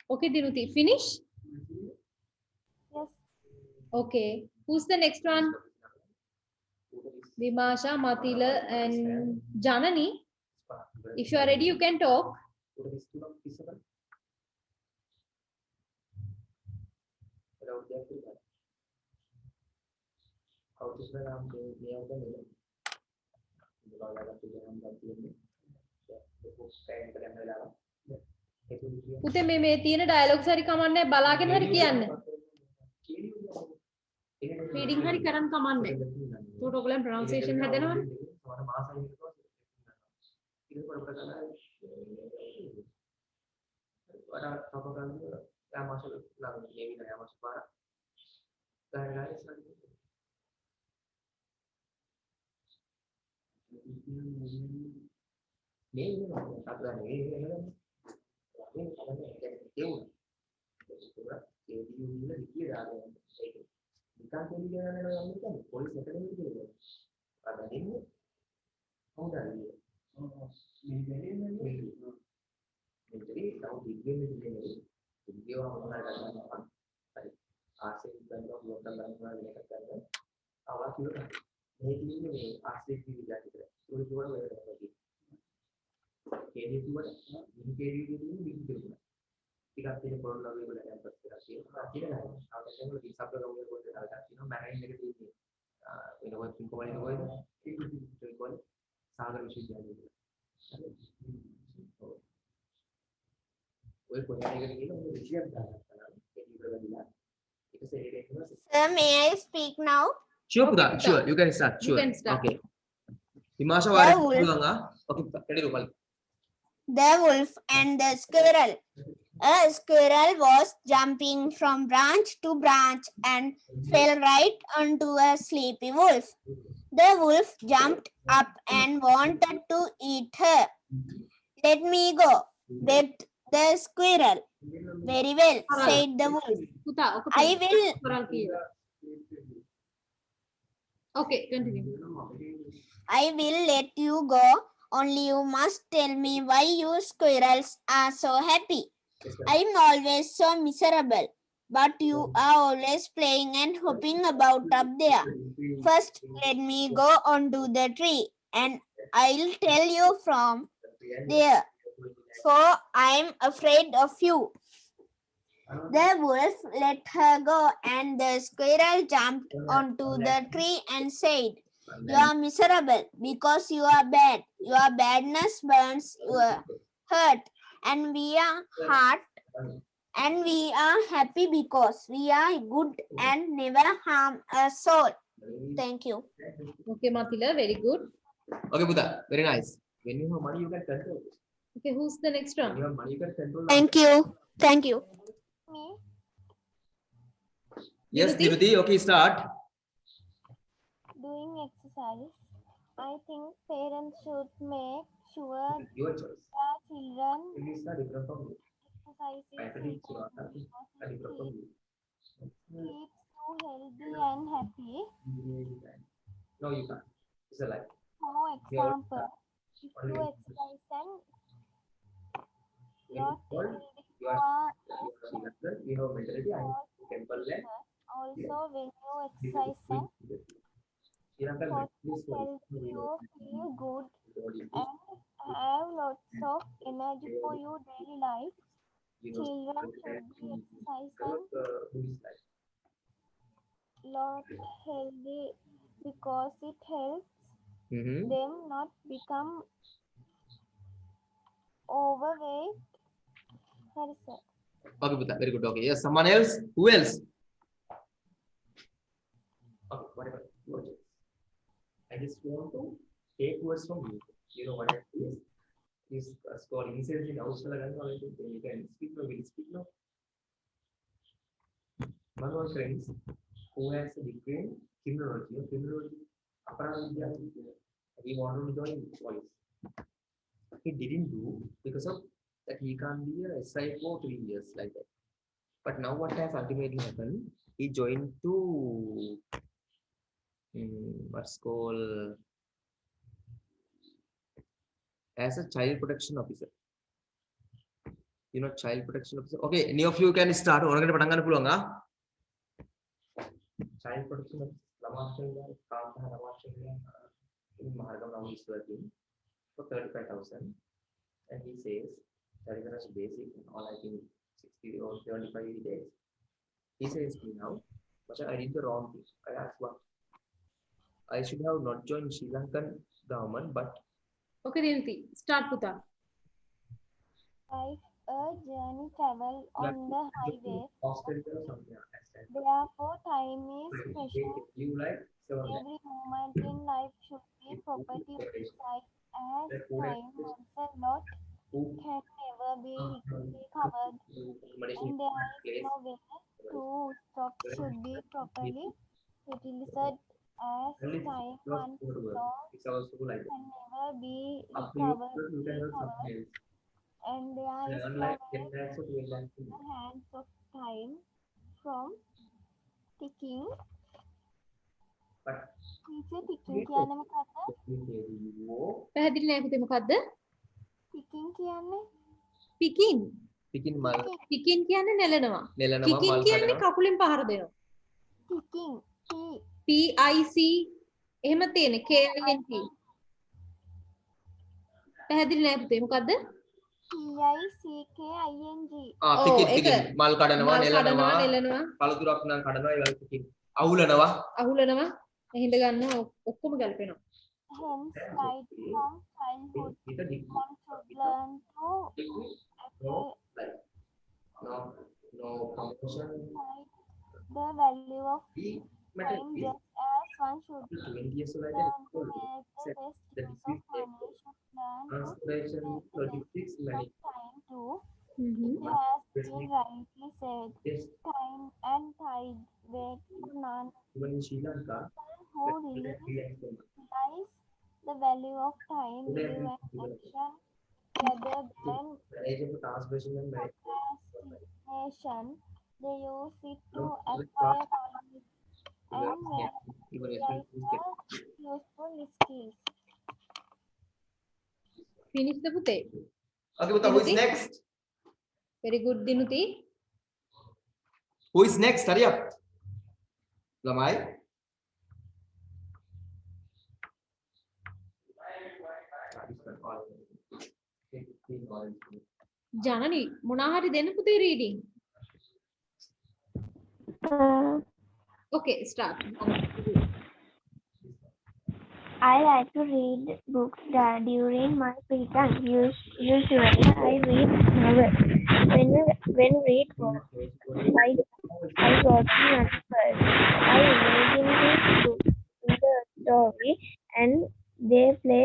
Okay, Dinuti, finish? Yes, Okay. Who's the next one? Vimasha, Matila, and Janani. If you are ready, you can talk. පුතේ මේ තියෙන dialogues හරි කමන්නේ බලාගෙන හරි කියන්න. Reading හරි කරන් කමන්නේ. ඒකට ඔයගොල්ලන් pronunciation හදනවනේ. Sir, may I speak now? Sure, Okay, Buddha, Buddha. sure. You can start. You Sure. can start. Okay. Vimasha, The what wolf. is Okay, ready, Rupal. The wolf and the squirrel. A squirrel was jumping from branch to branch and fell right onto a sleepy wolf. The wolf jumped up and wanted to eat her. Let me go, begged the squirrel. Very well, said the wolf. පුතා ඔක I will. කරන් කියලා. Okay, continue. I will let you go, only you must tell me why you squirrels are so happy. I'm always so miserable, but you are always playing and hopping about up there. First, let me go onto the tree, and I'll tell you from there, for I'm afraid of you. The wolf let her go, and the squirrel jumped onto the tree and said, "You are miserable because you are bad. Your badness burns your heart, and we are happy because we are good and never harm a soul." Thank you. Okay, Matila, very good. Okay, Buddha, very nice. When you have money, you can control it. Okay, who's the next When one? you have money, you can control. Thank you. Thank you. me. Yes, Dinuti? Dinuti, okay, start. Doing exercise. I think parents should make sure Your choice. their children English are different from you. exercise is Academics important are because different from it you. keeps you healthy and happy. No, you can't. It's a lie. For example, if you exercise and not healthy, you are You have mentality. I temple land. also when you exercise and healthy, you feel good and have lots of energy for your daily life. Children should be exercise and lot healthy because it helps them not become overweight. Sorry, sir. Okay, Buddha, very good. Okay, yes, someone else? Who else? Okay, whatever. I just want to take words from you. You know what I is score incident in house you can speak no, will speak no. One of my friends who has a degree in criminology, he wanted to join police. He didn't do because of that he can't be a SI for 3 years like that. But now what has ultimately happened? He joined to what's called as a child protection officer. You know, child protection officer. Okay, any of you can start. Child protection officer. In Mahagam now he's working for 35,000, and he says that is basic all I think 60 or 75 days. He says to me now, but I did the wrong thing. I asked what I should have not joined Sri Lankan government, but Okay, Dinati, start Puta. Like a journey travel on the highway. Australia or something like that. Therefore, time is precious. You like Every moment in life should be property right as time once a lot can never be recovered, and there is no way to stop should be properly utilized as time once lost can never be recovered, and there is no way to the hands of time from ticking. Teacher, ticking කියන්නේ මොකක්ද? පැහැදිලි නෑ පුතේ මොකද්ද? ticking කියන්නේ Picking. Picking mal. Picking කියන්නේ නෙලනවා. නෙලනවා, Kicking මල් කියන්නේ කඩනවා. කකුලෙන් පහර දෙනවා. ticking PIC එහෙම තියෙන KING. පැහැදිලි නෑ පුතේ මොකද්ද? PICKING. picking mal කඩනවා, මල් නෙලනවා, කඩනවා, නෙලනවා, පළතුරක් නම් කඩනවා, ඒ වගේ picking. අවුලනවා. අහුලනවා, හිඳ ගන්නවා ඔක්කොම ගැලපෙනවා. Hence, right from childhood, one should learn to appreciate No promotion. the value of time just as one should 20 years old learn to make the best use of money, should learn to Translation make the best 36 use many. of time too. Hmm. It has been rightly said, Yes, time and tide wait for none. even in Sri Lanka, Who really realize the value of time, live and action rather than the age of translation and procrastination. They use it to acquire knowledge and even realize the useful skills. Finish the පුතේ. Okay, but who is next? Very good Dinuti. Who is next? Hurry up. Lamai. ජනනි මොනා හරි දෙන්න පුතේ reading. Okay, start. I like to read books during my free time. Usually, I read novels. When read books, I watch novels. I imagine these books in the story, and they play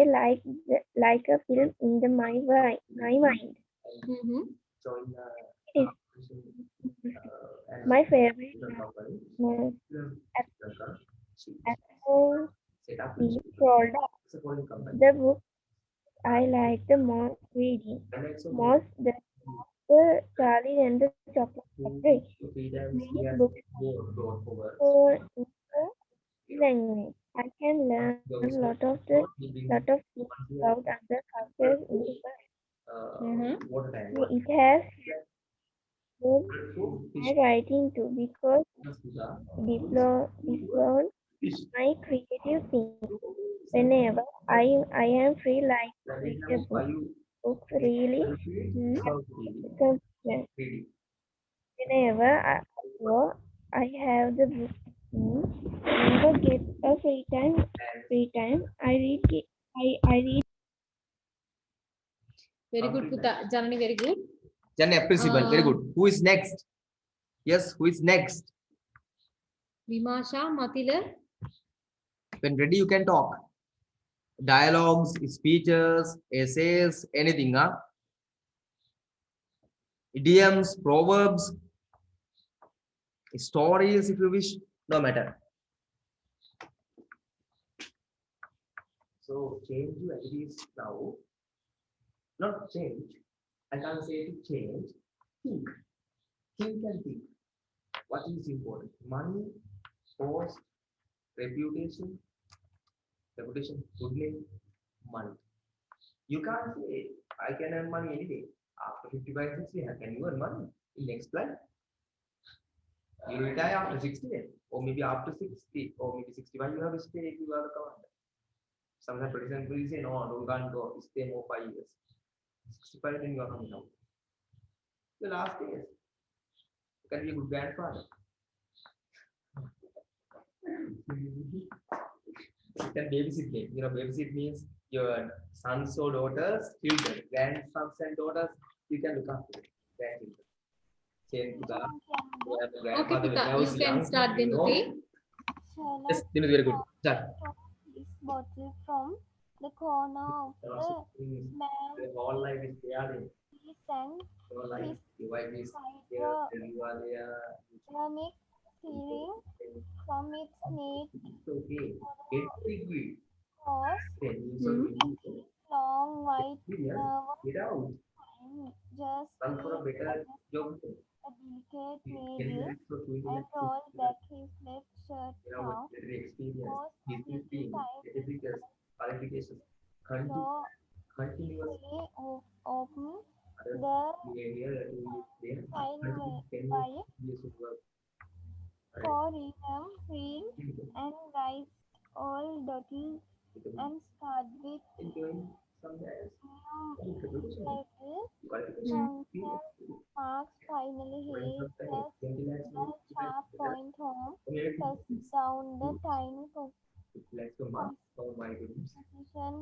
like a film in my mind. Mhm. My favorite Apple is called the book I like the most reading. Most the Charlie and the Chocolate Factory. Many books so lot of things about other cultures in the world. It has books and writing too because developed my creative thinking. Whenever I am free, like to read a book. Books really becomes whenever I have the book. Whenever get a free time, I read. I read. Very good, Puta. Janani, very good. Janani, appreciable. Very good. Who is next? Yes, who is next? Vimasha, Matila. When ready, you can talk. Dialogues, speeches, essays, anything, huh? Idioms, proverbs, stories, if you wish, no matter. So change your ideas now. Not change. I can't say to change. Think. Think and think. What is important? Money, post, reputation, good name, money. You can't say I can earn money anyway. After 55, 60, can you earn money in next life? You retire after 60, or maybe after 60, or maybe 61, you have to stay if you are the commander. Sometimes president will say, no, don't go, stay more 5 years. 65, then you are coming out. The last years, you can be a good grandfather. You can babysit them. You know, babysit means your sons or daughters, children, grandsons and daughters, you can look after them. Grandchildren. Same to that. Okay, Puta, you can start, Dinuti. Shall I Yes, Dinuti, very good. Start. drop this bottle from the corner of the man? The whole life is there. He sang Your life, your wife is there. You are there. ceramic ceiling from its neat It's okay. Get big. cross, long white nerve Get out. line just Run for a better job. a delicate needle and roll back his left shirt cuff. Experience. Most little time Qualifications. so Continuous open the sign by for him free and right all dotted and scarred with function marks finally he plus the sharp point home pressed down the tiny position and sank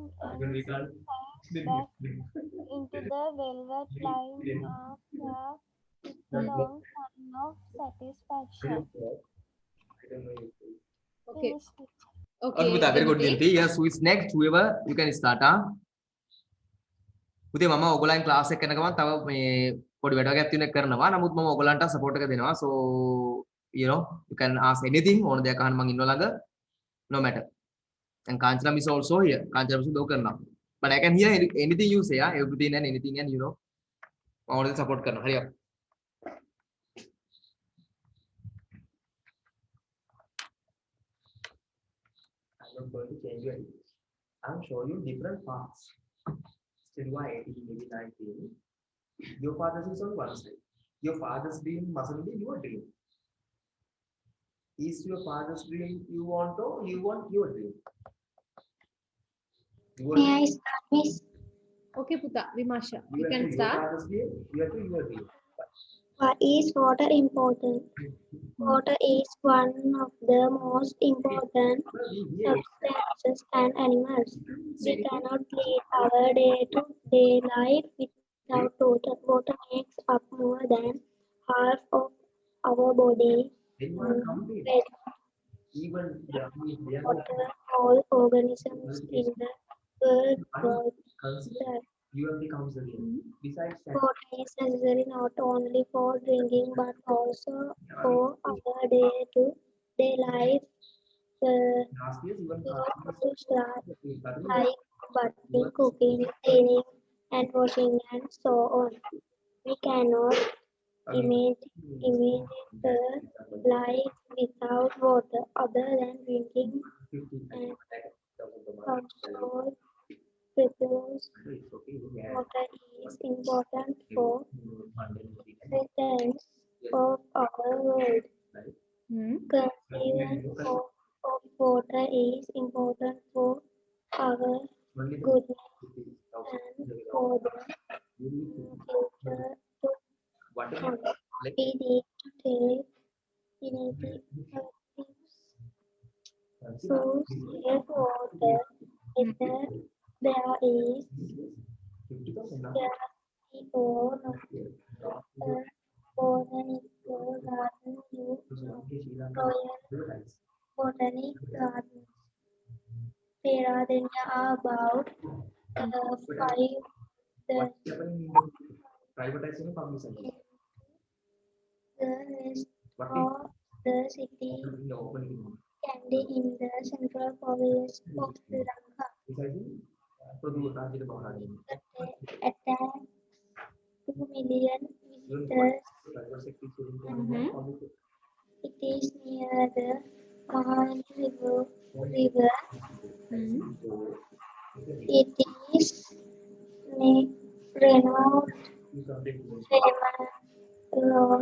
back into the velvet line of hair with a long sign of satisfaction. Okay. Finished it. Okay, Adbhuta, very good, Dinuti. Dinti. Yes, who is next? Whoever, you can start, huh? පුතේ මම ඔයගොල්ලන් class එක කරන ගමන් තව මේ පොඩි වැඩ වර්ගයක් තියෙන කරනවා. නමුත් මම ඔයගොල්ලන්ට සපෝට් එක දෙනවා. So you know, you can ask anything. ඕන දෙයක් අහන්න මම ඉන්නව ළඟ. No matter. And Kanchana is also here. Kanchana is do කරනවා. But I can hear anything you say, everything and anything, and you know, මම ඕනද සපෝට් කරනවා. හරි up. I'm not going to change your ideas. I'm showing you different paths. Still you are 18, maybe 19. Your father's is on one side. Your father's dream mustn't be your dream. Is your father's dream you want or you want your dream? May I start, Miss? Okay, Puta, Vimasha, you can Your start. father's dream, you have to your dream. Why is water important? Water is one of the most important substances and animals. We cannot lead our day-to-day life without water. Water makes up more than half of our body. Then you are complete. Without Even water, all organisms in the world will consider die. you have become the dream. Besides that, Water is necessary not only for drinking but also for our day-to-day life. last year even Like bathing, cooking, cleaning, and washing, and so on. We cannot imagine life without water other than drinking and household produce water is important for existence of our world. Conservation of water is important for our goodness and for the future to come. We need to take initiatives to save water whether there is scarcity or not. Botanical garden Royal Botanic Gardens Peradeniya are about 5 the rest of the city Kandy in the central province of Sri Lanka. Attacks 2 million visitors. It is near the Mahani River. It is renowned famous along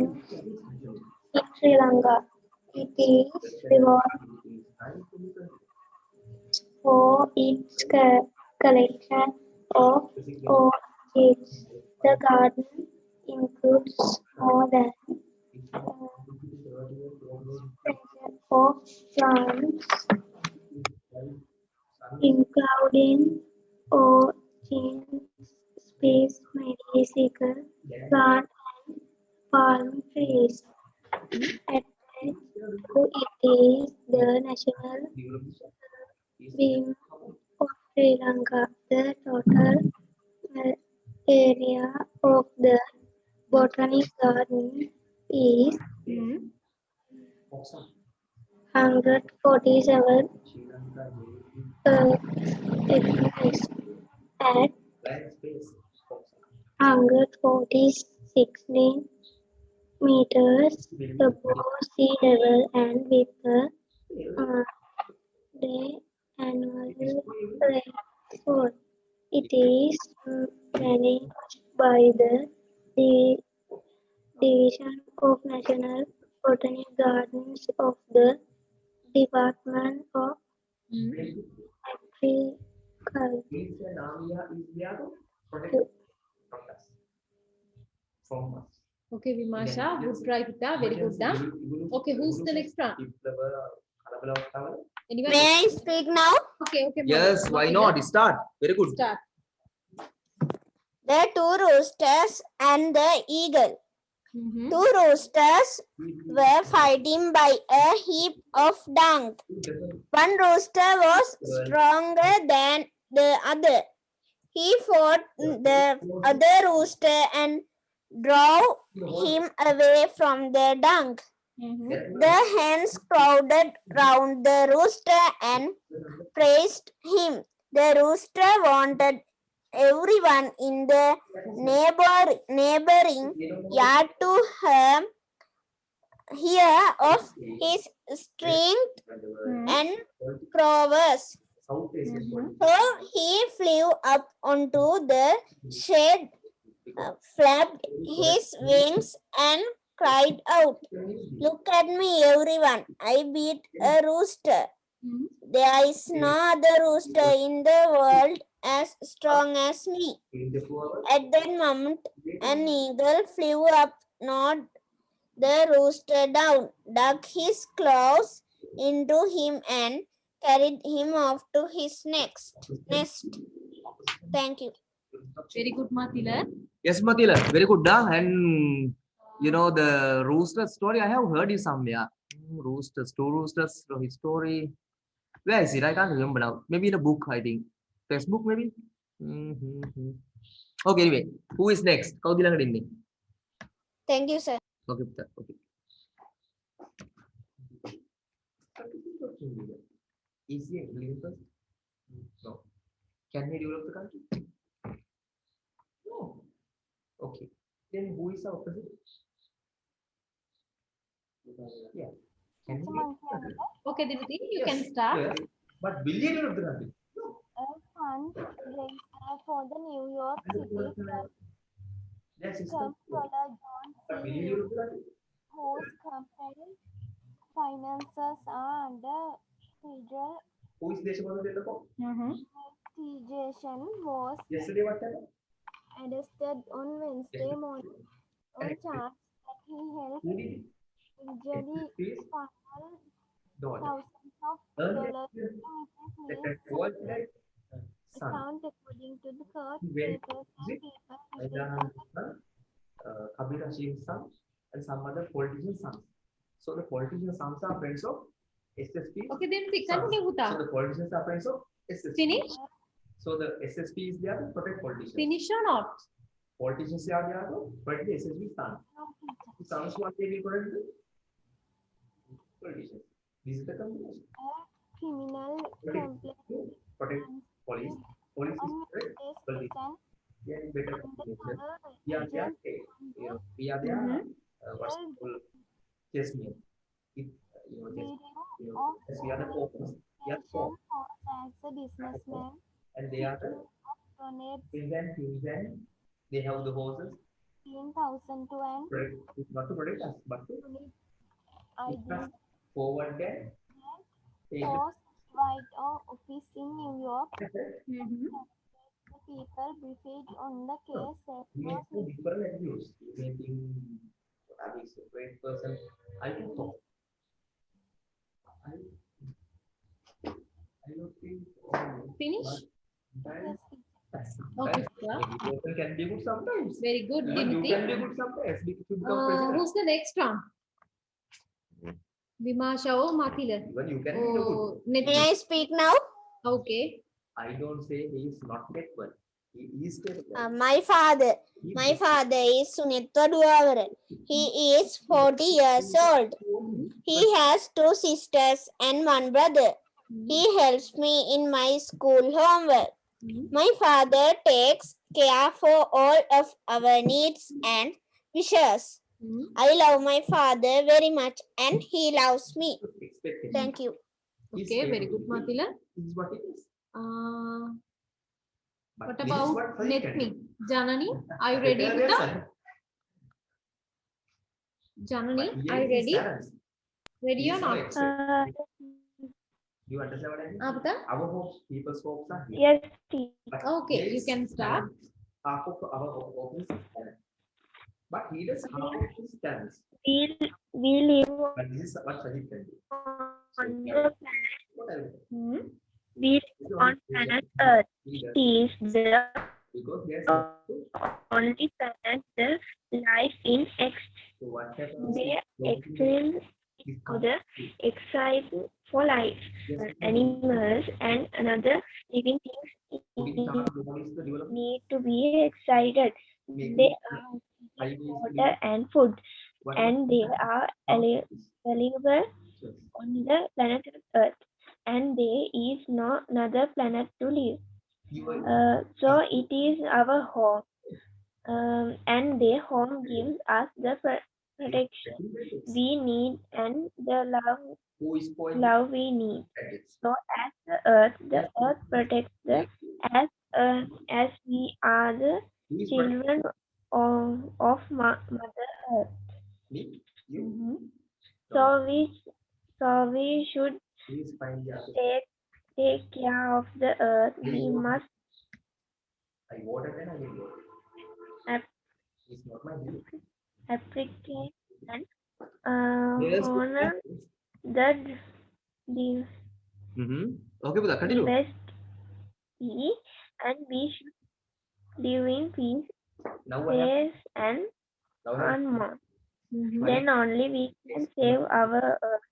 in Sri Lanka. It is renowned for its collection of orchids. The garden includes more than of plants, including orchids, space medicinal plant and palm trees. Attached to it is the national beam of Sri Lanka. The total area of the botanic garden is 147 acres at 146 meters above sea level and with a day annual rainfall. It is managed by the Division of National Botanic Gardens of the Department of Agriculture. Okay, Vimasha, good try kita. Very good, huh? Okay, who's the next one? Anyone? May I speak now? Okay, okay. Yes, why not? Start. Very good. Start. The two roosters and the eagle. Two roosters were fighting by a heap of dung. One rooster was stronger than the other. He fought the other rooster and drove him away from the dung. The hens crowded round the rooster and praised him. The rooster wanted everyone in the neighboring yard to hear of his strength and prowess. So he flew up onto the shed, flapped his wings and cried out, "Look at me, everyone. I beat a rooster. There is no other rooster in the world as strong as me." At that moment, an eagle flew up, knocked the rooster down, dug his claws into him and carried him off to his nest. Thank you. Very good, Matila. Yes, Matila, very good. And you know the rooster story, I have heard it somewhere. Roosters, two roosters, his story. Where is it? I can't remember now. Maybe in a book, I think. Facebook, maybe. Okay, anyway, who is next? Kau bilang ini. Thank you, sir. Okay, okay. Is he a person? No. Can he develop the country? No. Okay. Then who is our opposite? Yeah. Can he? Okay, Dimity, you can start. Yes. But billion rupee. A fundraiser for the New York City Yes, it's Comptroller John but C. billion rupee. whose campaign finances are under federal Who is Deshapada Teleko? investigation was Yesterday what happened? arrested on Wednesday morning on charge that he helped Who did it? illegally Please funnel don't. thousands of Earlier, dollars into the Mrs. control Lee's like son. account according to the court He went papers is and it? people Aidan reported son, Kabir Hashim's son, and some other politician sons. So the politician sons are friends of SSP. Okay, then we sons. continue, Huta. So the politicians are friends of SSP. Finish? So the SSP is there to protect politicians. Finish or not? Politicians are there to protect the SSP son. The sons what they will protect the politicians. This is the combination. a criminal complaint Protect police. Police on is protect Wednesday's police. prison Yeah, better. in the cover We are there. region You know, we are there. What's called chess me. If you know, leading you of know, yes, we are the focus. We are the Nation focus. as a businessman And they are the donates Finland. They have the horses. 15,000 to an Protect, not to protect us, but to unit keep us ID forward and take the post white office in New York. Mm-hmm. The people briefed on the case said we may was have different views. We may think what are these great person. I can talk. I don't think Finish? but Okay, sir. maybe person can be good sometimes. Very good, Even you Dimity. can be good sometimes. You become president. Who's the next one? Vimasha or Mathila? Even you can be good. Oh, net. May I speak now? Okay. I don't say he is not capable. He is capable. My father. He My is father is Sunitwa Duwavaran. He is 40 years old. He has 2 sisters and 1 brother. He helps me in my school homework. My father takes care for all of our needs and wishes. I love my father very much and he loves me. expected. Thank you. He is Okay, very capable. good, Mathila. This is what it is. But What this is about what Farid net can me? do. Janani, are you ready? Better Huta? lesson. Janani, But here are you it is ready? balance. Ready He or is so not? expert. You understand what I mean? Huta? Our hopes, people's hopes are here. Yes, teacher. But Okay, here you is can start. talent. Half of our hopes is talent. But he does half of his talents. We live But this is what Farid can do. on the planet. What I will do. We This is live the on only planet reason Earth. he does. It is the Because there's only planet that life in so what happens they is excel this other exciting for life. Animals and another living things need to be excited. They are water and food, and they are valuable on the planet Earth, and there is no another planet to live. So it is our home, and their home gives us the protection we need and the who is point love we need. So as the earth protects the as we are the children of Mother Earth. me, you, So we should please find the other. take care of the earth. We must I voted and I will vote. Ap- It's not my view. appreciate and Yes. honor the Okay, Buddha, continue. best we and we should live in peace, Now what happened? peace and Now what happened? harmony. Then only we can save our earth.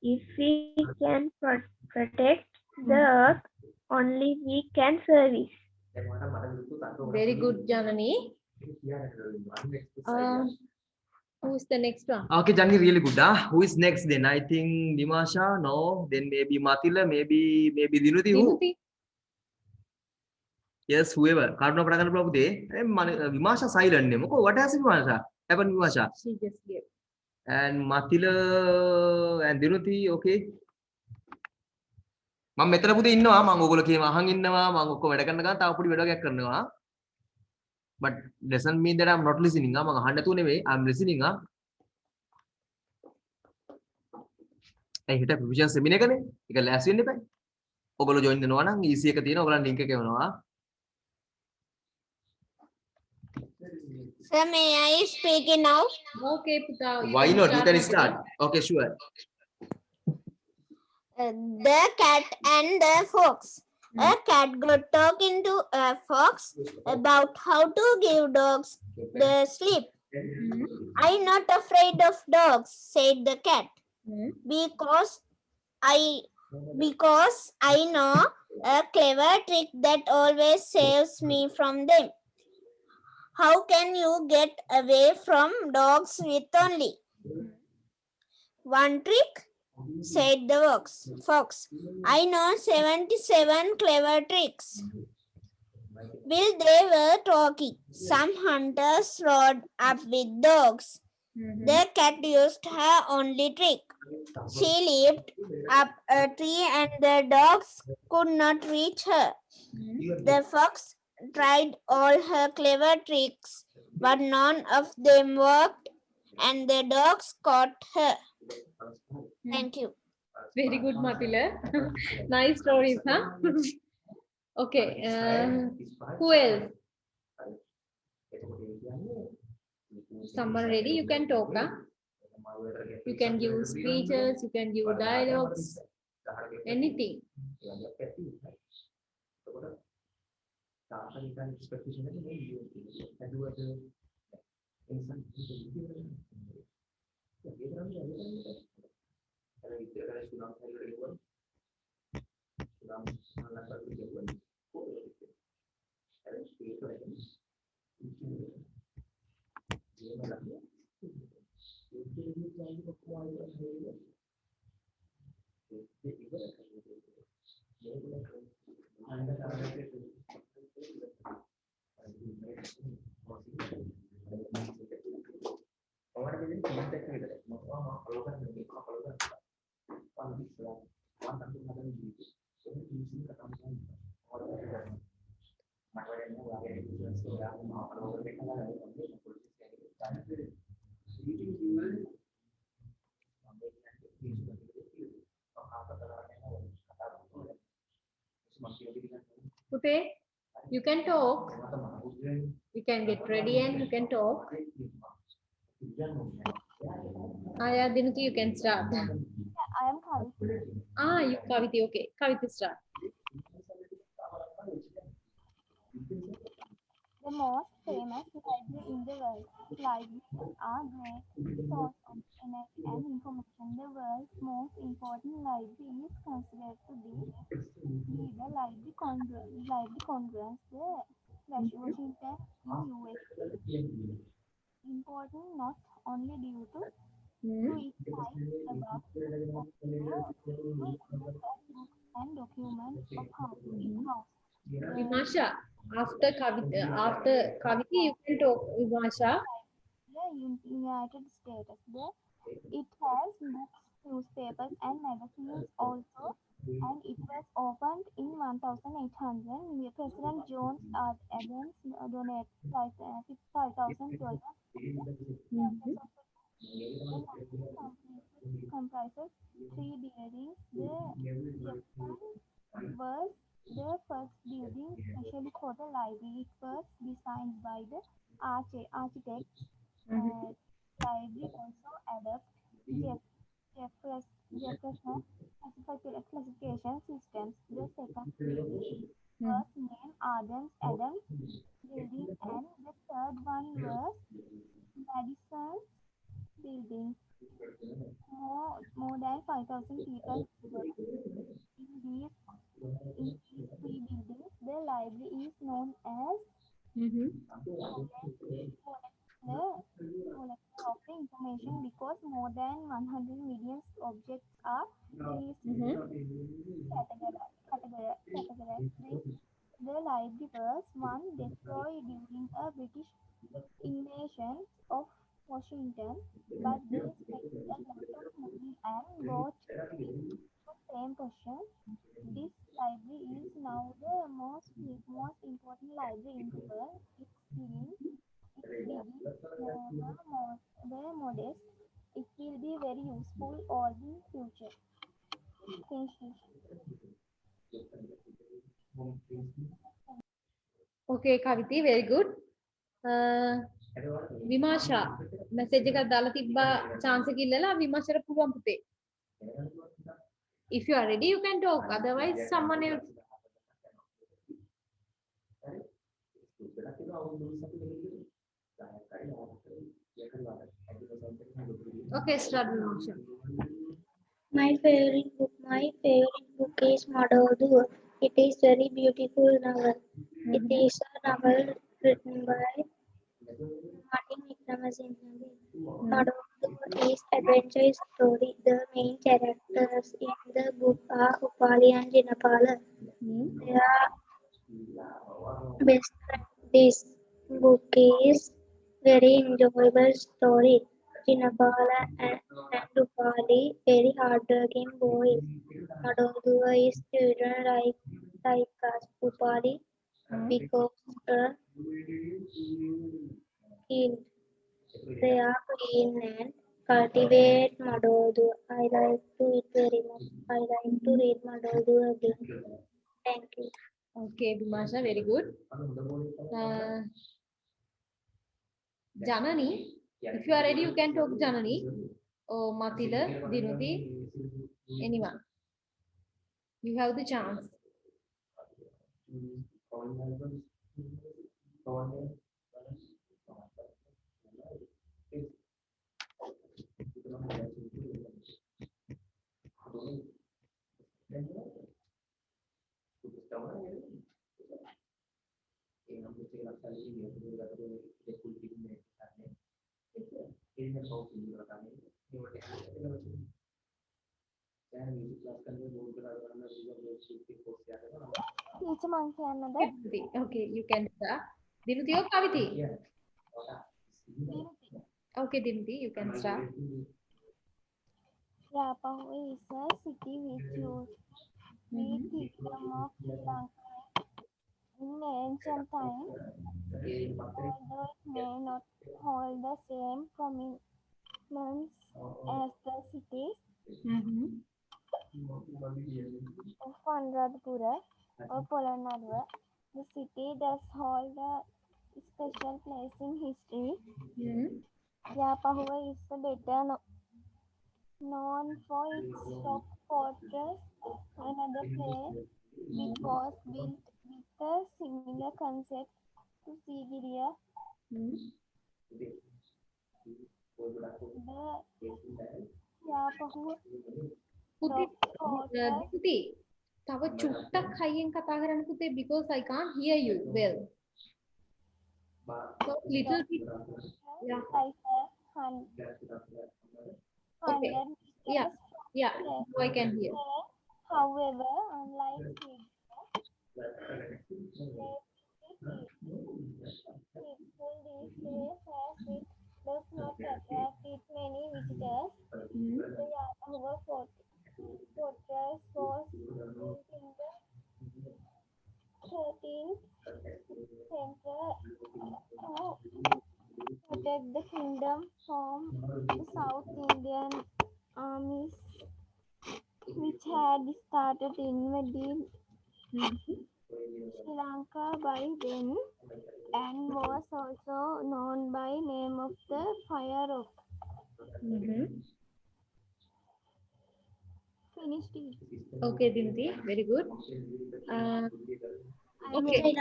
If we can protect the earth, only we can service. Then what happened? Very good, Janani. Uh, Who's the next one? Okay, Janani, really good. Who is next then? I think Dimasha, no. Then maybe Mathila, maybe Dinuti. Who? Dimity. Yes, whoever. Karna Prakan Prabhu de. Vimasha silent name. Okay, what has Vimasha? Happened Vimasha. She just gave. And Mathila and Dinuti, okay. මම මෙතන පුතේ ඉන්නවා මම ඕගොල්ලෝ කියම අහන් ඉන්නවා මම ඔක්කොම වැඩ කරන ගමන් තාම පොඩි වැඩ වගේක් කරනවා but doesn't mean that I'm not listening මම අහන්න නැතුව නෙවෙයි I'm listening ඒ හිට ප්‍රොවිෂන් සෙමින එකනේ ඒක ලෑස්ති වෙන්න එපා ඔයගොල්ලෝ join වෙනවා නම් EC එක තියෙනවා ඔයගොල්ලන් link එක එවනවා Sir, may I speak it now? Okay, Puta. why not you can start okay sure The cat and the fox. A cat got talking to a fox about how to give dogs the sleep. I'm not afraid of dogs, said the cat, because I know a clever trick that always saves me from them. How can you get away from dogs with only one trick? Said the fox. I know 77 clever tricks. While they were talking, some hunters rode up with dogs. The cat used her only trick. She leaped up a tree and the dogs could not reach her. The fox tried all her clever tricks, but none of them worked and the dogs caught her. Thank you. Very good, Matila. Nice stories, huh? Okay. Who else? Someone ready? You can talk, huh? You can give speeches, you can give dialogues, anything. Pute, you can talk. You can get ready and you can talk. Yeah, Dinuti, you can start. I am Kaviti. You Kaviti, okay. Kaviti, start. The most famous library in the world. Libraries are great source of knowledge and information. The world's most important library is considered to be the Library Congress, the Washington in USA. Important not only due to its size about books and documents of house. Vimasha, after Kaviti, you can talk, Vimasha. The United States. It has books, newspapers, and magazines also, and it was opened in 1800. President John Adams donated $5,000. Comprises 3 buildings. The Jefferson was the first building especially for the library. It was designed by the architect. Library also adopts Jefferson classification systems. The second building was named Adams Building, and the third one was Madison Building. More than 5,000 people work in these three buildings. The library is known as collector of the information because more than 100 million objects are categorized. The library was once destroyed during a British invasion of Washington, but they spent a lot of money and bought the same portion This library is now the most important library in the world. It's big, very modest. It will be very useful all the future. Finish. Okay, Kaviti, very good. Vimasha, message එකක් දාලා තිබ්බා chance එක ඉල්ලලා විමර්ශයට පුළුවන් පුතේ. If you are ready, you can talk. Otherwise, someone else. Okay, start Vimasha. My favorite book is Madodu. It is very beautiful novel. It is a novel written by Martin Wickramasinghe. Madodu is adventure story. The main characters in the book are Upali and Jinapala. They are best friends. This book is very enjoyable story. Jinapala and Upali very hardworking boys. Madoduva is children like us. Upali because killed. They are clean and cultivate Madodu. I like to eat very much. I like to read Madodu again. Thank you. Okay, Vimasha, very good. Janani, if you are ready, you can talk Janani. Or Matila, Dinuti, anyone. You have the chance. Teacher මං කියන්නද? Okay, you can start. Dinuti or Kaviti? Okay, Dinuti, you can start. Yapahu is a city which used to be kingdom of Sri Lanka in ancient times, although it may not hold the same prominence as the cities of Anuradhapura or Polonnaruwa. The city does hold a special place in history. Yapahuwa is better known for its rock fortress. Another place which was built with a similar concept to Sigiriya. The Yapahuwa පුතේ rock fortress දිනුති තව චුට්ටක් හයියෙන් කතා කරන්න පුතේ because I can't hear you well. So little bit. Yeah. like a 100 Yeah. meters Yeah. from Now I can hear. However, unlike Sigiriya, peaceful these days as it does not attract many visitors. The Yapahuwa fortress was built in the 13th century to protect the kingdom from the South Indian armies, which had started invading Sri Lanka by then and was also known by name of the Fire Rock. Finished it. Okay, Dinuti, very good. I'm Okay. ready.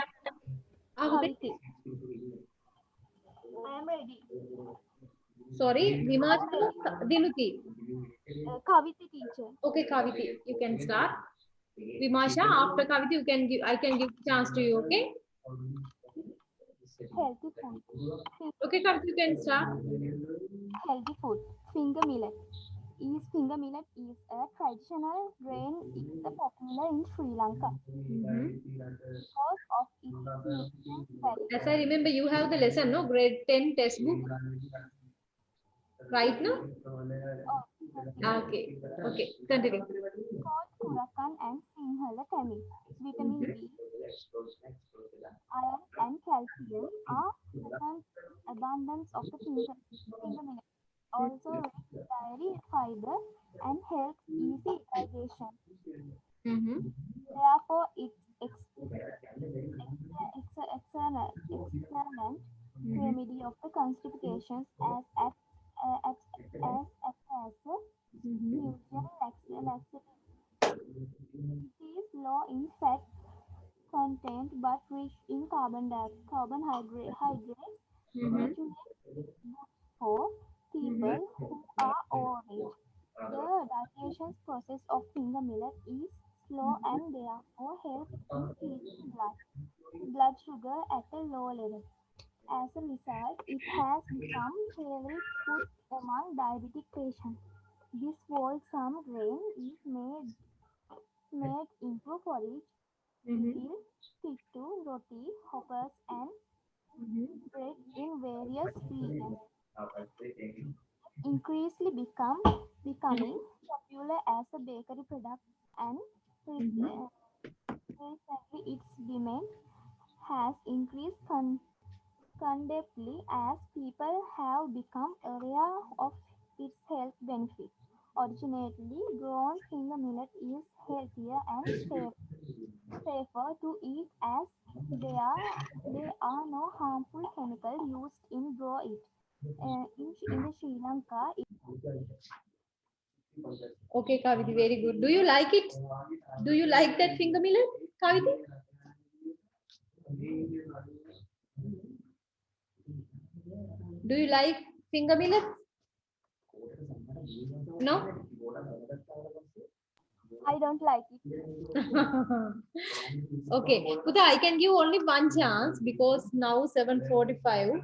Kaviti. I am ready. Sorry, Vimasha, Dinuti. Kaviti teacher. Okay, Kaviti, you can start. Vimasha, after Kaviti, I can give chance to you. Okay. Healthy food. Okay, Kaviti, you can start. Healthy food. Finger millet. Finger millet is a traditional grain. It's popular in Sri Lanka because of its nutrient value. As I remember, you have the lesson, no? Grade 10 textbook. Right now? Oh, Okay. Okay, continue. called Kurakan and Sinhala Tamil. Vitamin B, iron and calcium are present in abundance of the finger millet. Also rich dairy fiber and help easy digestion. Therefore, it's excellent remedy of the constipations as usual laxative. It is low in fat content but rich in carbohydrates, which is good for people who are overweight. The digestion process of finger millet is slow and therefore helps in keeping blood sugar at a low level. As a result, it has become favorite food among diabetic patients. This wholesome grain is made into porridge, idli, pittu, roti, hoppers, and bread in various regions. Increasingly becoming popular as a bakery product, and recently its demand has increased considerably as people have become aware of its health benefits. Originally grown finger millet is healthier and safer to eat as there are no harmful chemicals used in grow it. In Sri Lanka, Okay, Kaviti, very good. Do you like it? Do you like that finger millet, Kaviti? Do you like finger millet? No? I don't like it. Okay, Puta, I can give only one chance because now 7:45.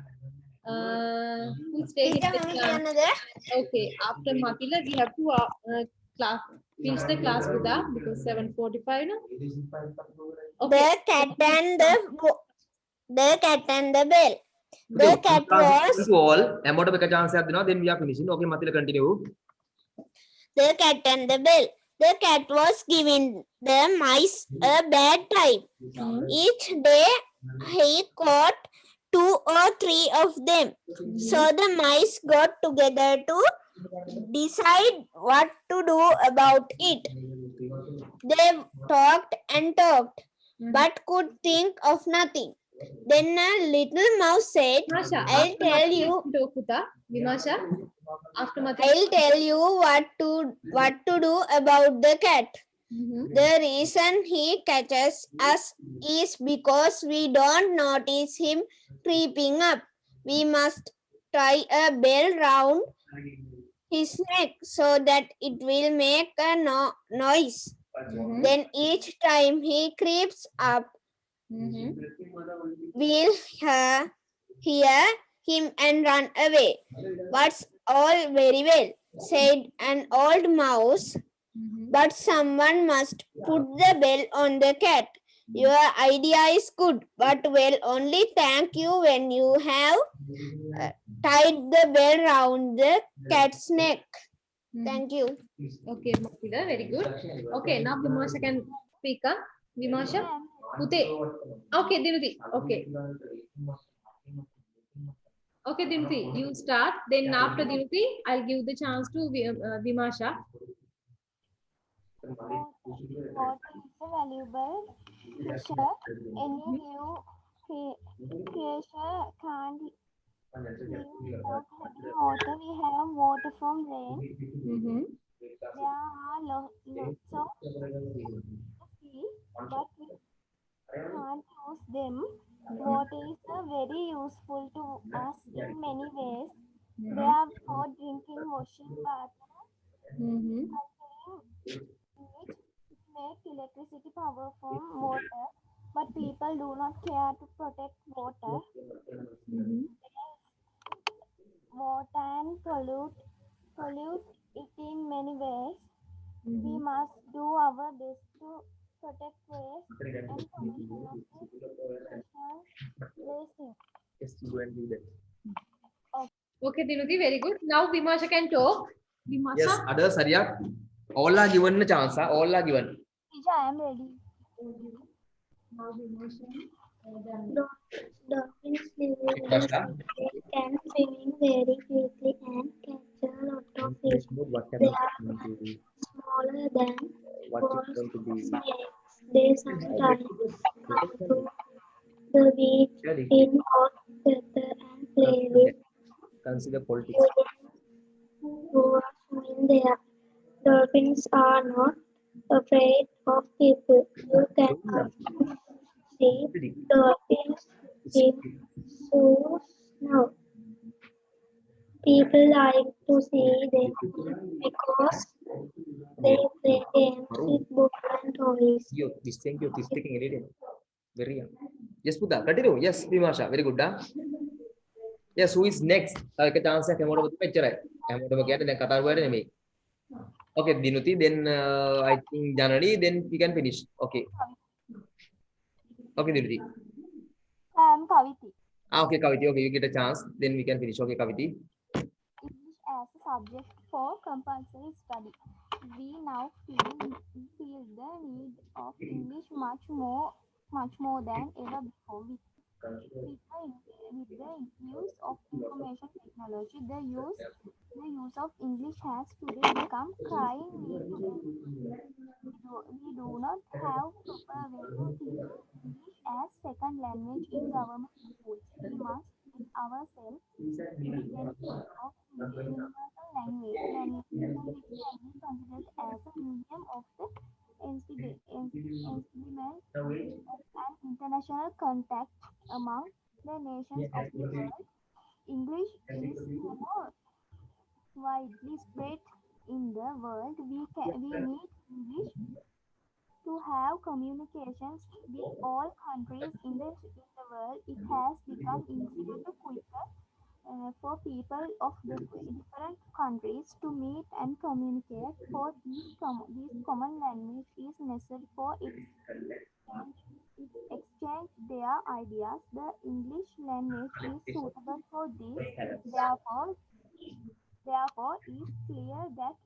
Who's taking the chance? Okay, after Makila, we have to class finish the class with that because 7:45. No? Okay. The cat and the bell. The cat was to all. Amount of a chance have then we are finishing. Okay, Mathila, continue. the cat and the bell. The cat was giving the mice a bad time. Each day he caught 2 or 3 of them. So the mice got together to decide what to do about it. They talked and talked, but could think of nothing. Then a little mouse said, Vimasha, I'll after tell Mathila, you. Puta, Vimasha, after Mathila. I'll tell you what to do about the cat. The reason he catches us is because we don't notice him creeping up. We must tie a bell round his neck so that it will make a noise. Then each time he creeps up, we'll hear him and run away. That's all very well, said an old mouse, but someone must put the bell on the cat. Your idea is good, but we'll only thank you when you have tied the bell round the cat's neck. Thank you. Okay, Mathila, very good. Okay, now Vimasha can speak. Vimasha? Pute. Okay, Dimiti. Okay. Okay, Dimiti, you start. Then after Dimiti, I'll give the chance to Vimasha. Water is a valuable treasure. Any new creature can't live without having water. We have water from rain. There are lots of sea, but we can't use them. Water is very useful to us in many ways. They are for drinking, washing, bathing, which make electricity power from water, but people do not care to protect water. Water and pollute it in many ways. We must do our best to protect waste and pollution of this precious blessing. Yes, you go and do that. Okay, Dimiti, very good. Now Vimasha can talk. Vimasha? Yes, others, Arya. all are given a chance. All are given. Teacher, I am ready. Dolphins live in the Basta. sea. They can swim very quickly and catch a lot of fish. What They happened are to be? smaller than What is balls going to be? snakes. They sometimes come to the beach Surely, in hot weather and play with consider politics. children who are swimming there. Dolphins are not afraid of people. You can often see dolphins in zoos now. People like to see them because they play games with books and toys. You, this thing you this taking anything. Very young. Yes, Buddha. Continue. Yes, Vimasha. Very good. Yes, who is next? Saya ke chance saya mau dapat picture. Saya mau dapat kiat dan kata gue ada nih. Okay, Dinuti. Then I think Janani. Then we can finish. Okay. Okay, Dinuti. I am Kaviti. Okay, Kaviti. Okay, you get a chance. Then we can finish. Okay, Kaviti. English as a subject for compulsory study. We now feel the need of English much more than ever before. With the use of information technology, the use of English has today become crying need to end. We do not have proper way to teach English as second language in government schools. We must get ourselves the benefit of universal language which can be considered as a medium of the establishment of an international contact among the nations of the world. English is more widely spread in the world. We need English to have communications with all countries in the world. It has become easier to quicker for people of the different countries to meet and communicate. For this common language is necessary for its exchange their ideas. The English language is suitable for this. Therefore, it is clear that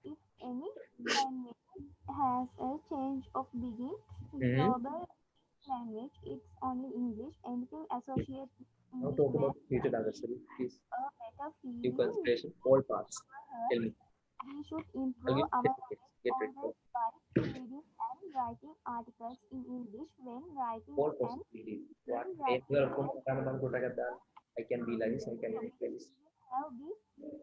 if any language has a change of begin, global language, it's only English. Anything associated with Now English talk may about future diversity. Please. a better New feeling. consideration. All parts. Tell me. We should improve our knowledge always by reading and writing articles in English when writing All and possibilities. What? writing I can realize. I can realize. have be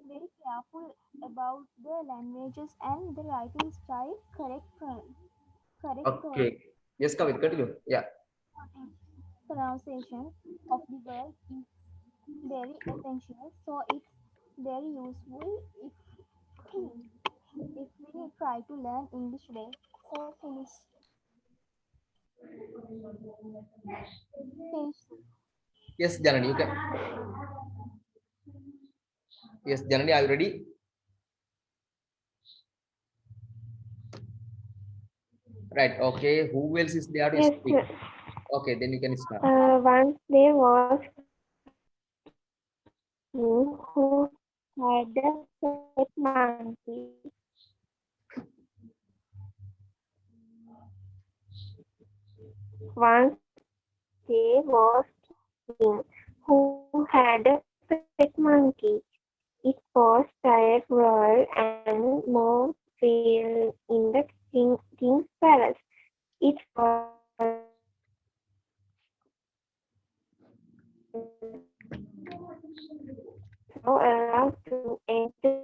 very careful about the languages and the writing style. Correct Okay. Yes, Kavit. Continue. Yeah. pronunciation of the word is very essential. So it's very useful if we try to learn English well. So finish. Yes, Janani. You can. Yes, Janani. Are you ready? Right. Okay. Who else is there to Yes, speak? Okay. Then you can start. once there was who had a pet monkey. Once there was king who had a pet monkey. It was tired, royal, and more real in the king's palace. It was now allowed to enter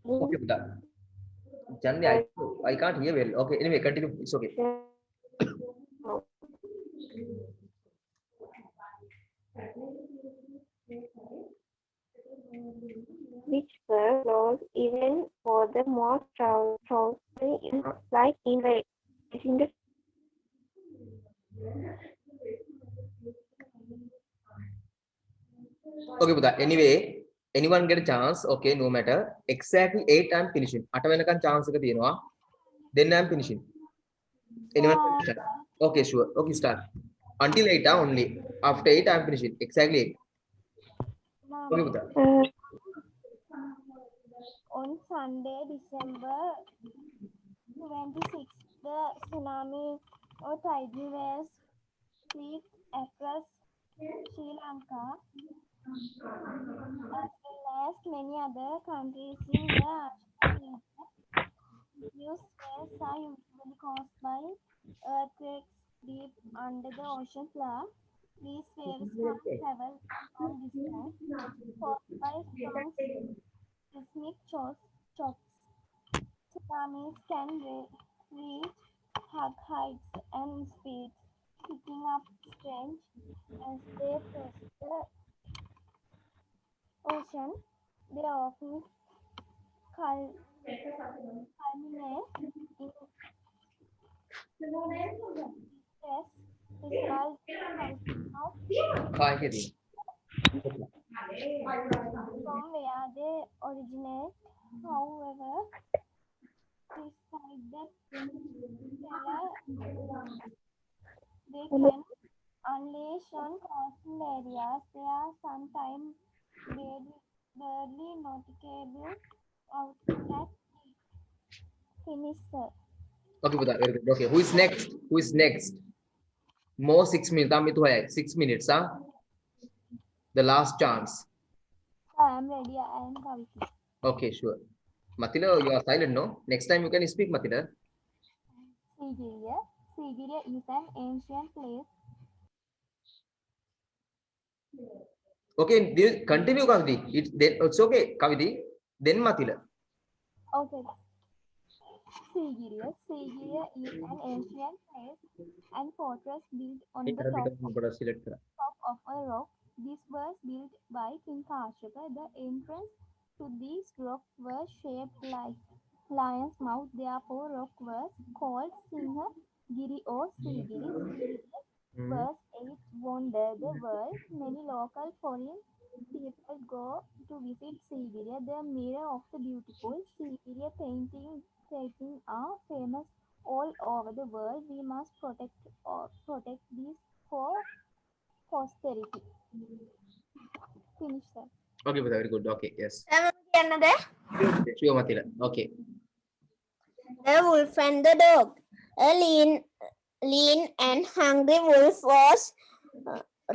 Okay, Buddha. Janani, I can't hear well. Okay. Anyway, continue. It's okay. which were closed even for the most troublesome, like in the Okay, Buddha. Anyway, anyone get a chance? Okay, no matter. Exactly 8 I'm finishing. 8 වෙනකන් chance එක තියෙනවා. Then I'm finishing. Anyone? Yeah, Start. Okay, sure. Okay, start. Until 8 only. After 8, I'm finishing. Exactly 8. Okay, Mom. Buddha. On Sunday, December 26th, the tsunami or tidal waves swept across Sri Lanka as well as many other countries in the Asian region. These waves are usually caused by earthquakes deep under the ocean floor. These waves can travel a long distance, caused by strong seismic shocks. Tsunamis can reach heights and speeds, picking up strange as they cross the ocean. They often culminate in stress, result of Hi, Kitty. from where they originate. However, despite that terror, they can unleash on coastal areas. They are sometimes barely noticeable out at finish, sir. Okay, Buddha. Very good. Okay, who is next? Who is next? More 6 minutes. 6 minutes, huh? The last chance. I am ready. I am Kaviti. Okay, sure. Matila, you are silent, no? Next time you can speak, Matila. Sigiriya. Sigiriya is an ancient place. Okay, continue, Kaviti. It's okay, Kaviti. Then Matila. Okay. Sigiriya. Sigiriya is an ancient place and fortress built on the top of a rock. This was built by King Kashyapa. The entrance to these rocks were shaped like lion's mouth. Therefore, rock was called Singha Giri or Sigiri. Sigiri was eight wonder the world. Many local foreign people go to visit Sigiri. The mirror of the beautiful Sigiri painting are famous all over the world. We must protect these for posterity. Finish, sir. Okay, Buddha. Very good. Okay, yes. Another. Sure, Matila. Okay. The wolf and the dog. A lean and hungry wolf was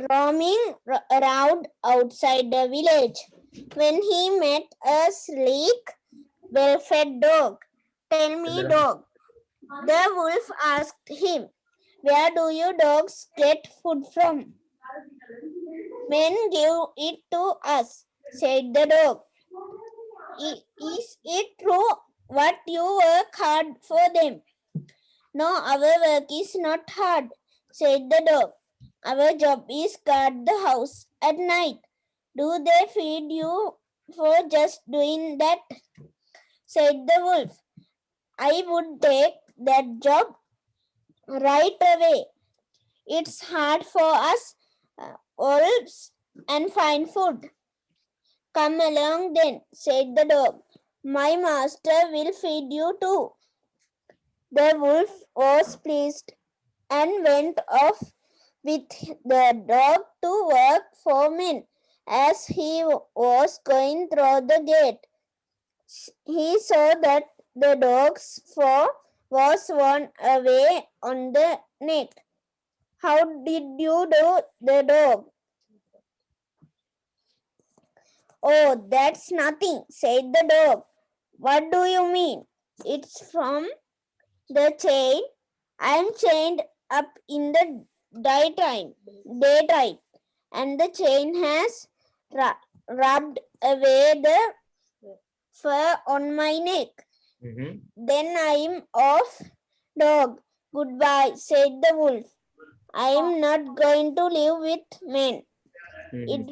roaming around outside the village when he met a sleek, well-fed dog. Tell me, dog. The wolf asked him, where do you dogs get food from? Men give it to us, said the dog. Is it true what you work hard for them? No, our work is not hard, said the dog. Our job is guard the house at night. Do they feed you for just doing that? Said the wolf. I would take that job right away. It's hard for us wolves and find food. Come along then, said the dog. My master will feed you too. The wolf was pleased and went off with the dog to work for men. As he was going through the gate, he saw that the dog's fur was worn away on the neck. How did you do the dog? Oh, that's nothing, said the dog. What do you mean? It's from the chain. I'm chained up in the daytime, and the chain has rubbed away the fur on my neck. Then I'm off, dog. Goodbye, said the wolf. I'm not going to live with men. I'd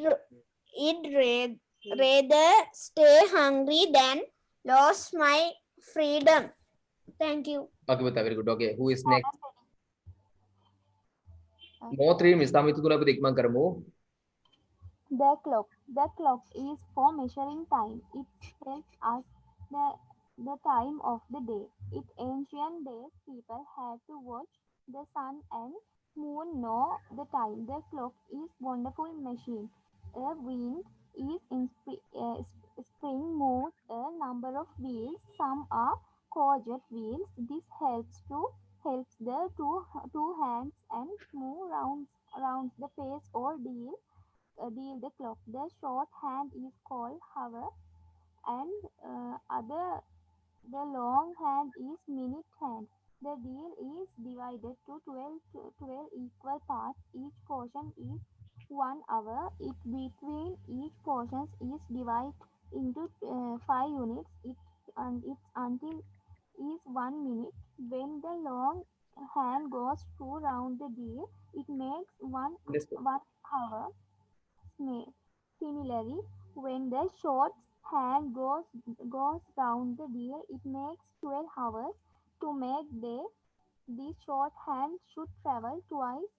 rather stay hungry than lose my freedom. Thank you. Okay, Buddha. Very good. Okay, who is next? More 3 minutes. Tami tu tulad ikman karamu. The clock. The clock is for measuring time. It tells us the time of the day. In ancient days, people had to watch the sun and moon know the time. The clock is wonderful machine. A wind is in spring moves a number of wheels. Some are courgette wheels. This helps the two hands and move round the face or deal the clock. The short hand is called hour, and other the long hand is minute hand. The deal is divided to 12 equal parts. Each portion is 1 hour. It between each portions is divided into 5 units. Its until is 1 minute. When the long hand goes through round the deal, it makes Understood. 1 hour. Similarly, when the short hand goes round the deal, it makes 12 hours. To make the short hand should travel twice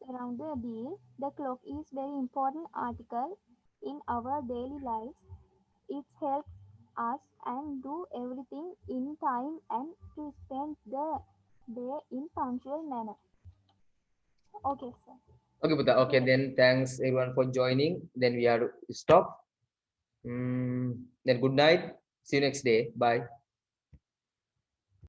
around the deal. The clock is very important article in our daily lives. It helps us and do everything in time and to spend the day in punctual manner. Okay, sir. Okay, Buddha. Okay, then thanks everyone for joining. Then we are to stop. Then good night. See you next day. Bye.